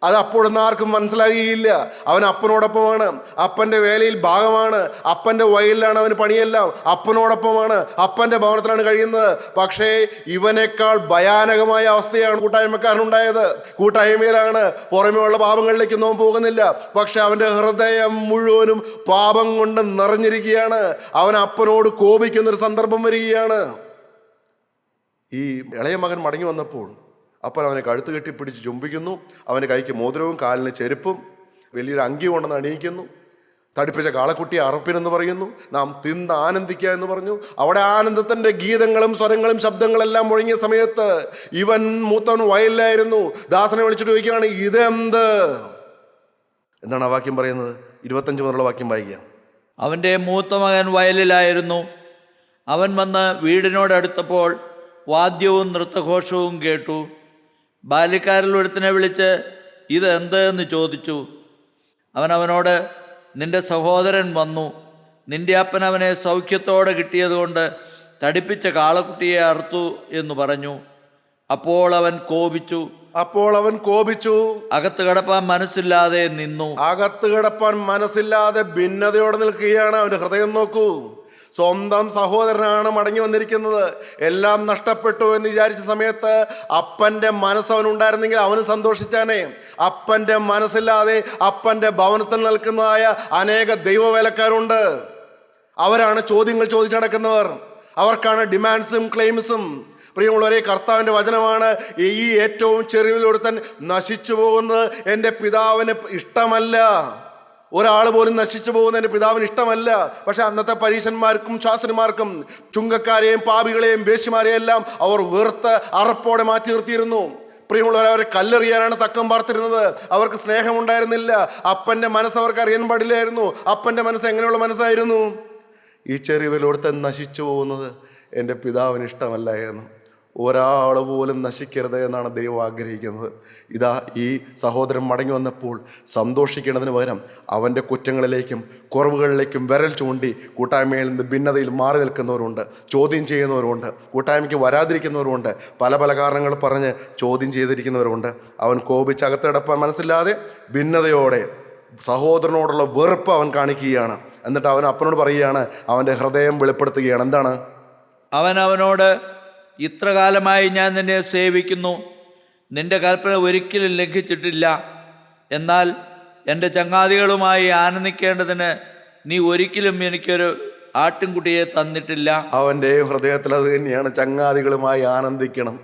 അത് അപ്പോഴൊന്നും ആർക്കും മനസ്സിലാകുകയില്ല. അവൻ അപ്പനോടൊപ്പമാണ്, അപ്പൻ്റെ വേലയിൽ ഭാഗമാണ്, അപ്പൻ്റെ വയലിലാണ് അവന് പണിയെല്ലാം, അപ്പനോടൊപ്പമാണ്, അപ്പൻ്റെ ഭവനത്തിലാണ് കഴിയുന്നത്. പക്ഷേ ഇവനേക്കാൾ ഭയാനകമായ അവസ്ഥയാണ് കൂട്ടായ്മക്കാരനുണ്ടായത്. കൂട്ടായ്മയിലാണ്, പുറമേയുള്ള പാപങ്ങളിലേക്കൊന്നും അവൻ പോകുന്നില്ല. പക്ഷെ അവൻ്റെ ഹൃദയം മുഴുവനും പാപം കൊണ്ട് നിറഞ്ഞിരിക്കുകയാണ്. അവൻ അപ്പനോട് കോപിക്കുന്നൊരു സന്ദർഭം വരികയാണ്. ഈ ഇളയ മകൻ മടങ്ങി വന്നപ്പോൾ അപ്പൻ അവനെ കഴുത്ത് കെട്ടിപ്പിടിച്ച് ചുംബിക്കുന്നു. അവൻ്റെ കൈക്ക് മോതിരവും കാലിന് ചെരുപ്പും വലിയൊരു അങ്കി കൊണ്ടെന്ന് അണിയിക്കുന്നു. തടിപ്പിച്ച കാളക്കുട്ടിയെ അറപ്പിനെന്ന് പറയുന്നു. നാം തിന്ന് ആനന്ദിക്കുക എന്ന് പറഞ്ഞു. അവിടെ ആനന്ദത്തിൻ്റെ ഗീതങ്ങളും സ്വരങ്ങളും ശബ്ദങ്ങളെല്ലാം മുഴങ്ങിയ സമയത്ത് ഇവൻ മൂത്തവൻ വയലിലായിരുന്നു. ദാസനെ വിളിച്ചിട്ട് ചോദിക്കുകയാണ്, ഇതെന്ത്? എന്താണ് ആ വാക്യം പറയുന്നത്? 25 മുതലുള്ള വാക്യം വായിക്കുക. അവൻ്റെ മൂത്ത മകൻ വയലിലായിരുന്നു. അവൻ വന്ന് വീടിനോടടുത്തപ്പോൾ വാദ്യവും നൃത്തഘോഷവും കേട്ടു. ബാല്യക്കാരിൽ ഒരുത്തനെ വിളിച്ച് ഇത് എന്ത് എന്ന് ചോദിച്ചു. അവനോട്, നിന്റെ സഹോദരൻ വന്നു, നിന്റെ അപ്പൻ അവനെ സൗഖ്യത്തോടെ കിട്ടിയതുകൊണ്ട് തടിപ്പിച്ച കാളക്കുട്ടിയെ അറുത്തു എന്ന് പറഞ്ഞു. അപ്പോൾ അവൻ കോപിച്ചു. അകത്ത് കിടപ്പാൻ മനസ്സില്ലാതെ നിന്നു. അകത്ത് കിടപ്പാൻ മനസ്സില്ലാതെ ഭിന്നതയോടെ നിൽക്കുകയാണ്. അവൻ്റെ ഹൃദയം നോക്കൂ. സ്വന്തം സഹോദരനാണ് മടങ്ങി വന്നിരിക്കുന്നത്. എല്ലാം നഷ്ടപ്പെട്ടു എന്ന് വിചാരിച്ച സമയത്ത് അപ്പൻ്റെ മനസ്സവനുണ്ടായിരുന്നെങ്കിൽ അവന് സന്തോഷിച്ചാനേ. അപ്പൻ്റെ മനസ്സില്ലാതെ അപ്പൻ്റെ ഭവനത്തിൽ നിൽക്കുന്നതായ അനേക ദൈവവേലക്കാരുണ്ട്. അവരാണ് ചോദ്യങ്ങൾ ചോദിച്ചടക്കുന്നവർ. അവർക്കാണ് ഡിമാൻഡ്സും ക്ലെയിംസും. പ്രിയമുള്ളവരെ, കർത്താവിൻ്റെ വചനമാണ്, ഈ ഏറ്റവും ചെറിയൊരുത്തൻ നശിച്ചു പോകുന്നത് എൻ്റെ പിതാവിന് ഇഷ്ടമല്ല. ഒരാൾ പോലും നശിച്ചു പോകുന്ന എൻ്റെ പിതാവിന് ഇഷ്ടമല്ല. പക്ഷെ അന്നത്തെ പരീശന്മാർക്കും ശാസ്ത്രിമാർക്കും ചുങ്കക്കാരെയും പാപികളെയും വേശ്യമാരെയും എല്ലാം അവർ വെറുത്ത് അറപ്പോടെ മാറ്റി നിർത്തിയിരുന്നു. പ്രിയമുള്ളവർ, അവരെ കല്ലെറിയാനാണ് തക്കം പാർത്തിരുന്നത്. അവർക്ക് സ്നേഹമുണ്ടായിരുന്നില്ല. അപ്പൻ്റെ മനസ്സ് അവർക്ക് അറിയാൻ പാടില്ലായിരുന്നു. അപ്പൻ്റെ മനസ്സ് എങ്ങനെയുള്ള മനസ്സായിരുന്നു? ഈ ചെറിയവരോടത്ത് നശിച്ചു പോകുന്നത് എൻ്റെ പിതാവിന് ഇഷ്ടമല്ല എന്ന്. ഒരാൾ പോലും നശിക്കരുത് എന്നാണ് ദൈവം ആഗ്രഹിക്കുന്നത്. ഇതാ ഈ സഹോദരൻ മടങ്ങി വന്നപ്പോൾ സന്തോഷിക്കേണ്ടതിന് പകരം അവൻ്റെ കുറ്റങ്ങളിലേക്കും കുറവുകളിലേക്കും വിരൽ ചൂണ്ടി കൂട്ടായ്മയിൽ നിന്ന് ഭിന്നതയിൽ മാറി നിൽക്കുന്നവരുണ്ട്, ചോദ്യം ചെയ്യുന്നവരുണ്ട്, കൂട്ടായ്മയ്ക്ക് വരാതിരിക്കുന്നവരുണ്ട്, പല പല കാരണങ്ങൾ പറഞ്ഞ് ചോദ്യം ചെയ്തിരിക്കുന്നവരുണ്ട്. അവൻ കോപിച്ചകത്തടപ്പാൻ മനസ്സില്ലാതെ ഭിന്നതയോടെ സഹോദരനോടുള്ള വെറുപ്പ് അവൻ കാണിക്കുകയാണ്. എന്നിട്ട് അവൻ അപ്പനോട് പറയുകയാണ്, അവൻ്റെ ഹൃദയം വെളിപ്പെടുത്തുകയാണ്. എന്താണ്? അവനോട്, ഇത്ര കാലമായി ഞാൻ നിന്നെ സേവിക്കുന്നു, നിന്റെ കൽപ്പന ഒരിക്കലും ലംഘിച്ചിട്ടില്ല. എന്നാൽ എൻ്റെ ചങ്ങാതികളുമായി ആനന്ദിക്കേണ്ടതിന് നീ ഒരിക്കലും എനിക്കൊരു ആട്ടിൻകുട്ടിയെ തന്നിട്ടില്ല. അവൻ്റെ ഹൃദയത്തിൽ അത് തന്നെയാണ്, ചങ്ങാതികളുമായി ആനന്ദിക്കണം.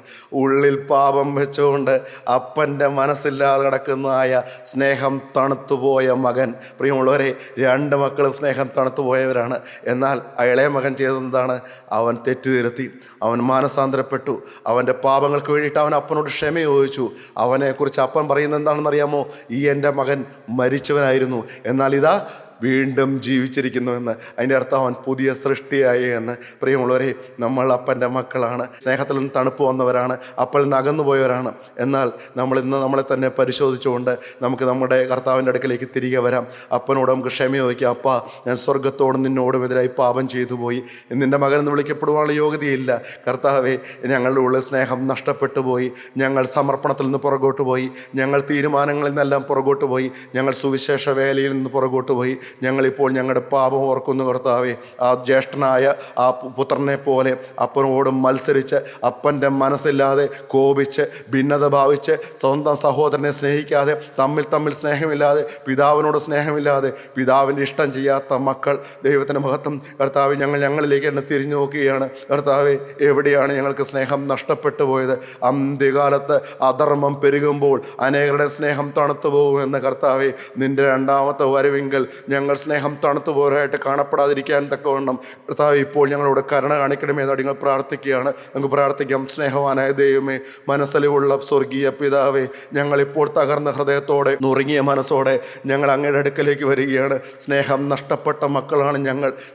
ഉള്ളിൽ പാപം വെച്ചുകൊണ്ട് അപ്പൻ്റെ മനസ്സില്ലാതെ കിടക്കുന്നതായ സ്നേഹം തണുത്തുപോയ മകൻ. പ്രിയമുള്ളവരെ, 2 മക്കളും സ്നേഹം തണുത്തുപോയവരാണ്. എന്നാൽ ഇളയ മകൻ ചെയ്തതെന്താണ്? അവൻ തെറ്റുതിരുത്തി, അവൻ മാനസാന്തരപ്പെട്ടു. അവൻ്റെ പാപങ്ങൾക്ക് വേണ്ടിയിട്ട് അവൻ അപ്പനോട് ക്ഷമ ചോദിച്ചു. അവനെക്കുറിച്ച് അപ്പൻ പറയുന്നത് എന്താണെന്ന് അറിയാമോ? ഈ എൻ്റെ മകൻ മരിച്ചവനായിരുന്നു, എന്നാൽ ഇതാ വീണ്ടും ജീവിച്ചിരിക്കുന്നു എന്ന്. അതിൻ്റെ അർത്ഥം അവൻ പുതിയ സൃഷ്ടിയായി എന്ന്. പ്രിയമുള്ളവരെ, നമ്മൾ അപ്പൻ്റെ മക്കളാണ്. സ്നേഹത്തിൽ നിന്ന് തണുപ്പ് വന്നവരാണ്, അപ്പൽ നിന്ന് അകന്നുപോയവരാണ്. എന്നാൽ നമ്മളിന്ന് നമ്മളെ തന്നെ പരിശോധിച്ചുകൊണ്ട് നമുക്ക് നമ്മുടെ കർത്താവിൻ്റെ അടുക്കലേക്ക് തിരികെ വരാം. അപ്പനോട് നമുക്ക് ക്ഷമ ചോദിക്കാം. അപ്പാ, ഞാൻ സ്വർഗത്തോടും നിന്നോടും എതിരായി പാപം ചെയ്തു പോയി. നിൻ്റെ മകൻ എന്ന് വിളിക്കപ്പെടുവാനുള്ള യോഗ്യതയില്ല. കർത്താവെ, ഞങ്ങളുടെ ഉള്ളിൽ സ്നേഹം നഷ്ടപ്പെട്ടു പോയി. ഞങ്ങൾ സമർപ്പണത്തിൽ നിന്ന് പുറകോട്ട് പോയി. ഞങ്ങൾ തീരുമാനങ്ങളിൽ നിന്നെല്ലാം പുറകോട്ട് പോയി. ഞങ്ങൾ സുവിശേഷ വേലയിൽ നിന്ന് പുറകോട്ട് പോയി. ഞങ്ങളിപ്പോൾ ഞങ്ങളുടെ പാപം ഓർക്കുന്നു. കർത്താവെ, ആ ജ്യേഷ്ഠനായ ആ പുത്രനെ പോലെ അപ്പനോടും മത്സരിച്ച് അപ്പൻ്റെ മനസ്സില്ലാതെ കോപിച്ച് ഭിന്നത ഭാവിച്ച് സ്വന്തം സഹോദരനെ സ്നേഹിക്കാതെ തമ്മിൽ സ്നേഹമില്ലാതെ പിതാവിനോട് സ്നേഹമില്ലാതെ പിതാവിൻ്റെ ഇഷ്ടം ചെയ്യാത്ത മക്കൾ, ദൈവത്തിൻ്റെ മഹത്വം. കർത്താവെ, ഞങ്ങളിലേക്ക് തന്നെ തിരിഞ്ഞു നോക്കുകയാണ്. കർത്താവെ, എവിടെയാണ് ഞങ്ങൾക്ക് സ്നേഹം നഷ്ടപ്പെട്ടു പോയത്? അന്ത്യകാലത്ത് അധർമ്മം പെരുകുമ്പോൾ അനേകരുടെ സ്നേഹം തണുത്തു പോകുമെന്ന് കർത്താവെ, നിൻ്റെ രണ്ടാമത്തെ വരവെങ്കിൽ ഞങ്ങൾ സ്നേഹം തണുത്തു പോരായിട്ട് കാണപ്പെടാതിരിക്കാൻ തക്കവണ്ണം കർത്താവ് ഇപ്പോൾ ഞങ്ങളോട് കരുണ കാണിക്കണമേ എന്ന് നിങ്ങൾ പ്രാർത്ഥിക്കുകയാണ്. നമുക്ക് പ്രാർത്ഥിക്കാം. സ്നേഹവാനായ ദൈവമേ, മനസ്സലിവുള്ള സ്വർഗീയ പിതാവേ, ഞങ്ങളിപ്പോൾ തകർന്ന ഹൃദയത്തോടെ നുറുങ്ങിയ മനസ്സോടെ ഞങ്ങൾ അങ്ങയുടെ അടുക്കലേക്ക് വരികയാണ്. സ്നേഹം നഷ്ടപ്പെട്ട മക്കളാണ്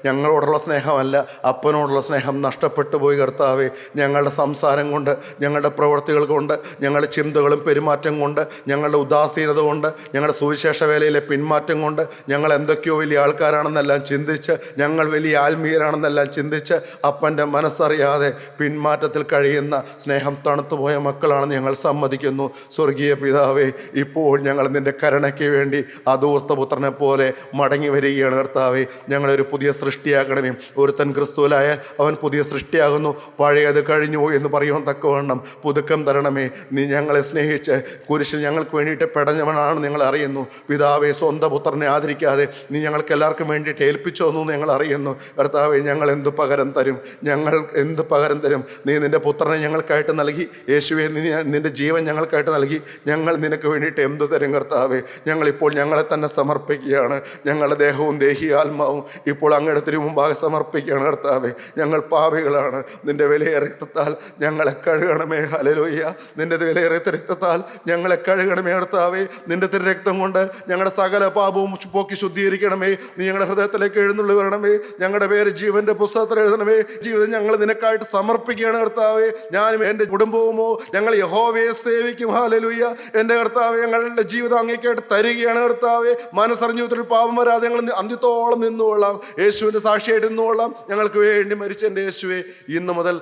ഞങ്ങളോടുള്ള സ്നേഹമല്ല, അപ്പനോടുള്ള സ്നേഹം നഷ്ടപ്പെട്ടു പോയി കർത്താവേ. ഞങ്ങളുടെ സംസാരം കൊണ്ട്, ഞങ്ങളുടെ പ്രവൃത്തികൾ കൊണ്ട്, ഞങ്ങളുടെ ചിന്തകളും പെരുമാറ്റം കൊണ്ട്, ഞങ്ങളുടെ ഉദാസീനത കൊണ്ട്, ഞങ്ങളുടെ സുവിശേഷ വേലയിലെ പിന്മാറ്റം കൊണ്ട്, ഞങ്ങൾ എന്തൊക്കെയോ വലിയ ആൾക്കാരാണെന്നെല്ലാം ചിന്തിച്ച്, ഞങ്ങൾ വലിയ ആത്മീയരാണെന്നെല്ലാം ചിന്തിച്ച് അപ്പൻ്റെ മനസ്സറിയാതെ പിന്മാറ്റത്തിൽ കഴിയുന്ന സ്നേഹം തണുത്തുപോയ മക്കളാണെന്ന് ഞങ്ങൾ സമ്മതിക്കുന്നു. സ്വർഗീയ പിതാവേ, ഇപ്പോൾ ഞങ്ങൾ നിൻ്റെ കരുണയ്ക്ക് വേണ്ടി ആ ധൂർത്തപുത്രനെ പോലെ മടങ്ങി വരികയാണ് കർത്താവേ. ഞങ്ങളൊരു പുതിയ സൃഷ്ടിയാക്കണമേ. ഒരുത്തൻ ക്രിസ്തുവിലായാൽ അവൻ പുതിയ സൃഷ്ടിയാകുന്നു, പഴയത് കഴിഞ്ഞു എന്ന് പറയുവാൻ തക്കവണ്ണം പുതുക്കം തരണമേ. നീ ഞങ്ങളെ സ്നേഹിച്ച് കുരിശിൽ ഞങ്ങൾക്ക് വേണ്ടിയിട്ട് പെടഞ്ഞവനാണെന്ന് ഞങ്ങൾ അറിയുന്നു പിതാവേ. സ്വന്തം പുത്രനെ ആദരിക്കാതെ നീ ഞങ്ങൾക്ക് എല്ലാവർക്കും വേണ്ടിയിട്ട് ഏൽപ്പിച്ചു തന്നു ഞങ്ങൾ അറിയുന്നു കർത്താവേ. ഞങ്ങൾ എന്ത് പകരം തരും? ഞങ്ങൾ എന്ത് പകരം തരും? നീ നിൻ്റെ പുത്രനെ ഞങ്ങൾക്കായിട്ട് നൽകി. യേശുവേ, നീ നിൻ്റെ ജീവൻ ഞങ്ങൾക്കായിട്ട് നൽകി. ഞങ്ങൾ നിനക്ക് വേണ്ടിയിട്ട് എന്ത് തരും കർത്താവേ? ഞങ്ങളിപ്പോൾ ഞങ്ങളെ തന്നെ സമർപ്പിക്കുകയാണ്. ഞങ്ങളുടെ ദേഹവും ദേഹി ആത്മാവും ഇപ്പോൾ അങ്ങയുടെ തിരുമുമ്പാകെ സമർപ്പിക്കുകയാണ് കർത്താവേ. ഞങ്ങൾ പാപികളാണ്. നിൻ്റെ വിലയേറിയ രക്തത്താൽ ഞങ്ങളെ കഴുകണമേ. ഹല്ലേലൂയ. നിൻ്റെ വിലയേറിയ രക്തത്താൽ ഞങ്ങളെ കഴുകണമേ കർത്താവേ. നിൻ്റെ തിരു രക്തം കൊണ്ട് ഞങ്ങളുടെ സകല പാപവും പോക്കി ശുദ്ധീകരിക്കണമേ. നീ ഞങ്ങളുടെ ഹൃദയത്തിലേക്ക് എഴുന്നള്ളി വരണമേ. ഞങ്ങളുടെ പേര് ജീവൻ്റെ പുസ്തകത്തിൽ എഴുതണമേ. ജീവിതം ഞങ്ങൾ നിനക്കായിട്ട് സമർപ്പിക്കുകയാണ് കർത്താവേ. ഞാനും എൻ്റെ കുടുംബവുമോ ഞങ്ങൾ യഹോവയെ സേവിക്കും. ഹല്ലേലൂയ. എൻ്റെ കർത്താവേ, ഞങ്ങളുടെ ജീവിതം അങ്ങേക്കായിട്ട് തരികയാണ് കർത്താവേ. മനസ്സറിഞ്ഞ ജീവിതത്തിൽ പാപം വരാതെ ഞങ്ങൾ അന്ത്യത്തോളം നിന്നുകൊള്ളാം. യേശുവിൻ്റെ സാക്ഷിയായിട്ട് നിന്നുകൊള്ളാം. ഞങ്ങൾക്ക് വേണ്ടി മരിച്ച എൻ്റെ യേശുവേ, ഇന്ന് മുതൽ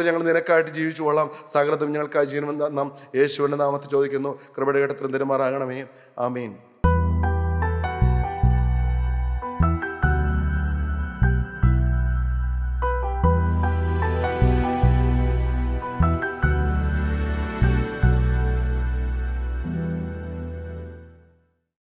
ഞങ്ങൾ നിനക്കായിട്ട് ജീവിച്ചു കൊള്ളാം. സകലതും ഞങ്ങൾക്കായി ജീവൻ നാം യേശുവിൻ്റെ നാമത്തിൽ ചോദിക്കുന്നു. കൃപയുടെ ഘട്ടത്തിൽ തിരുമാറാകണമേ. ആമീൻ.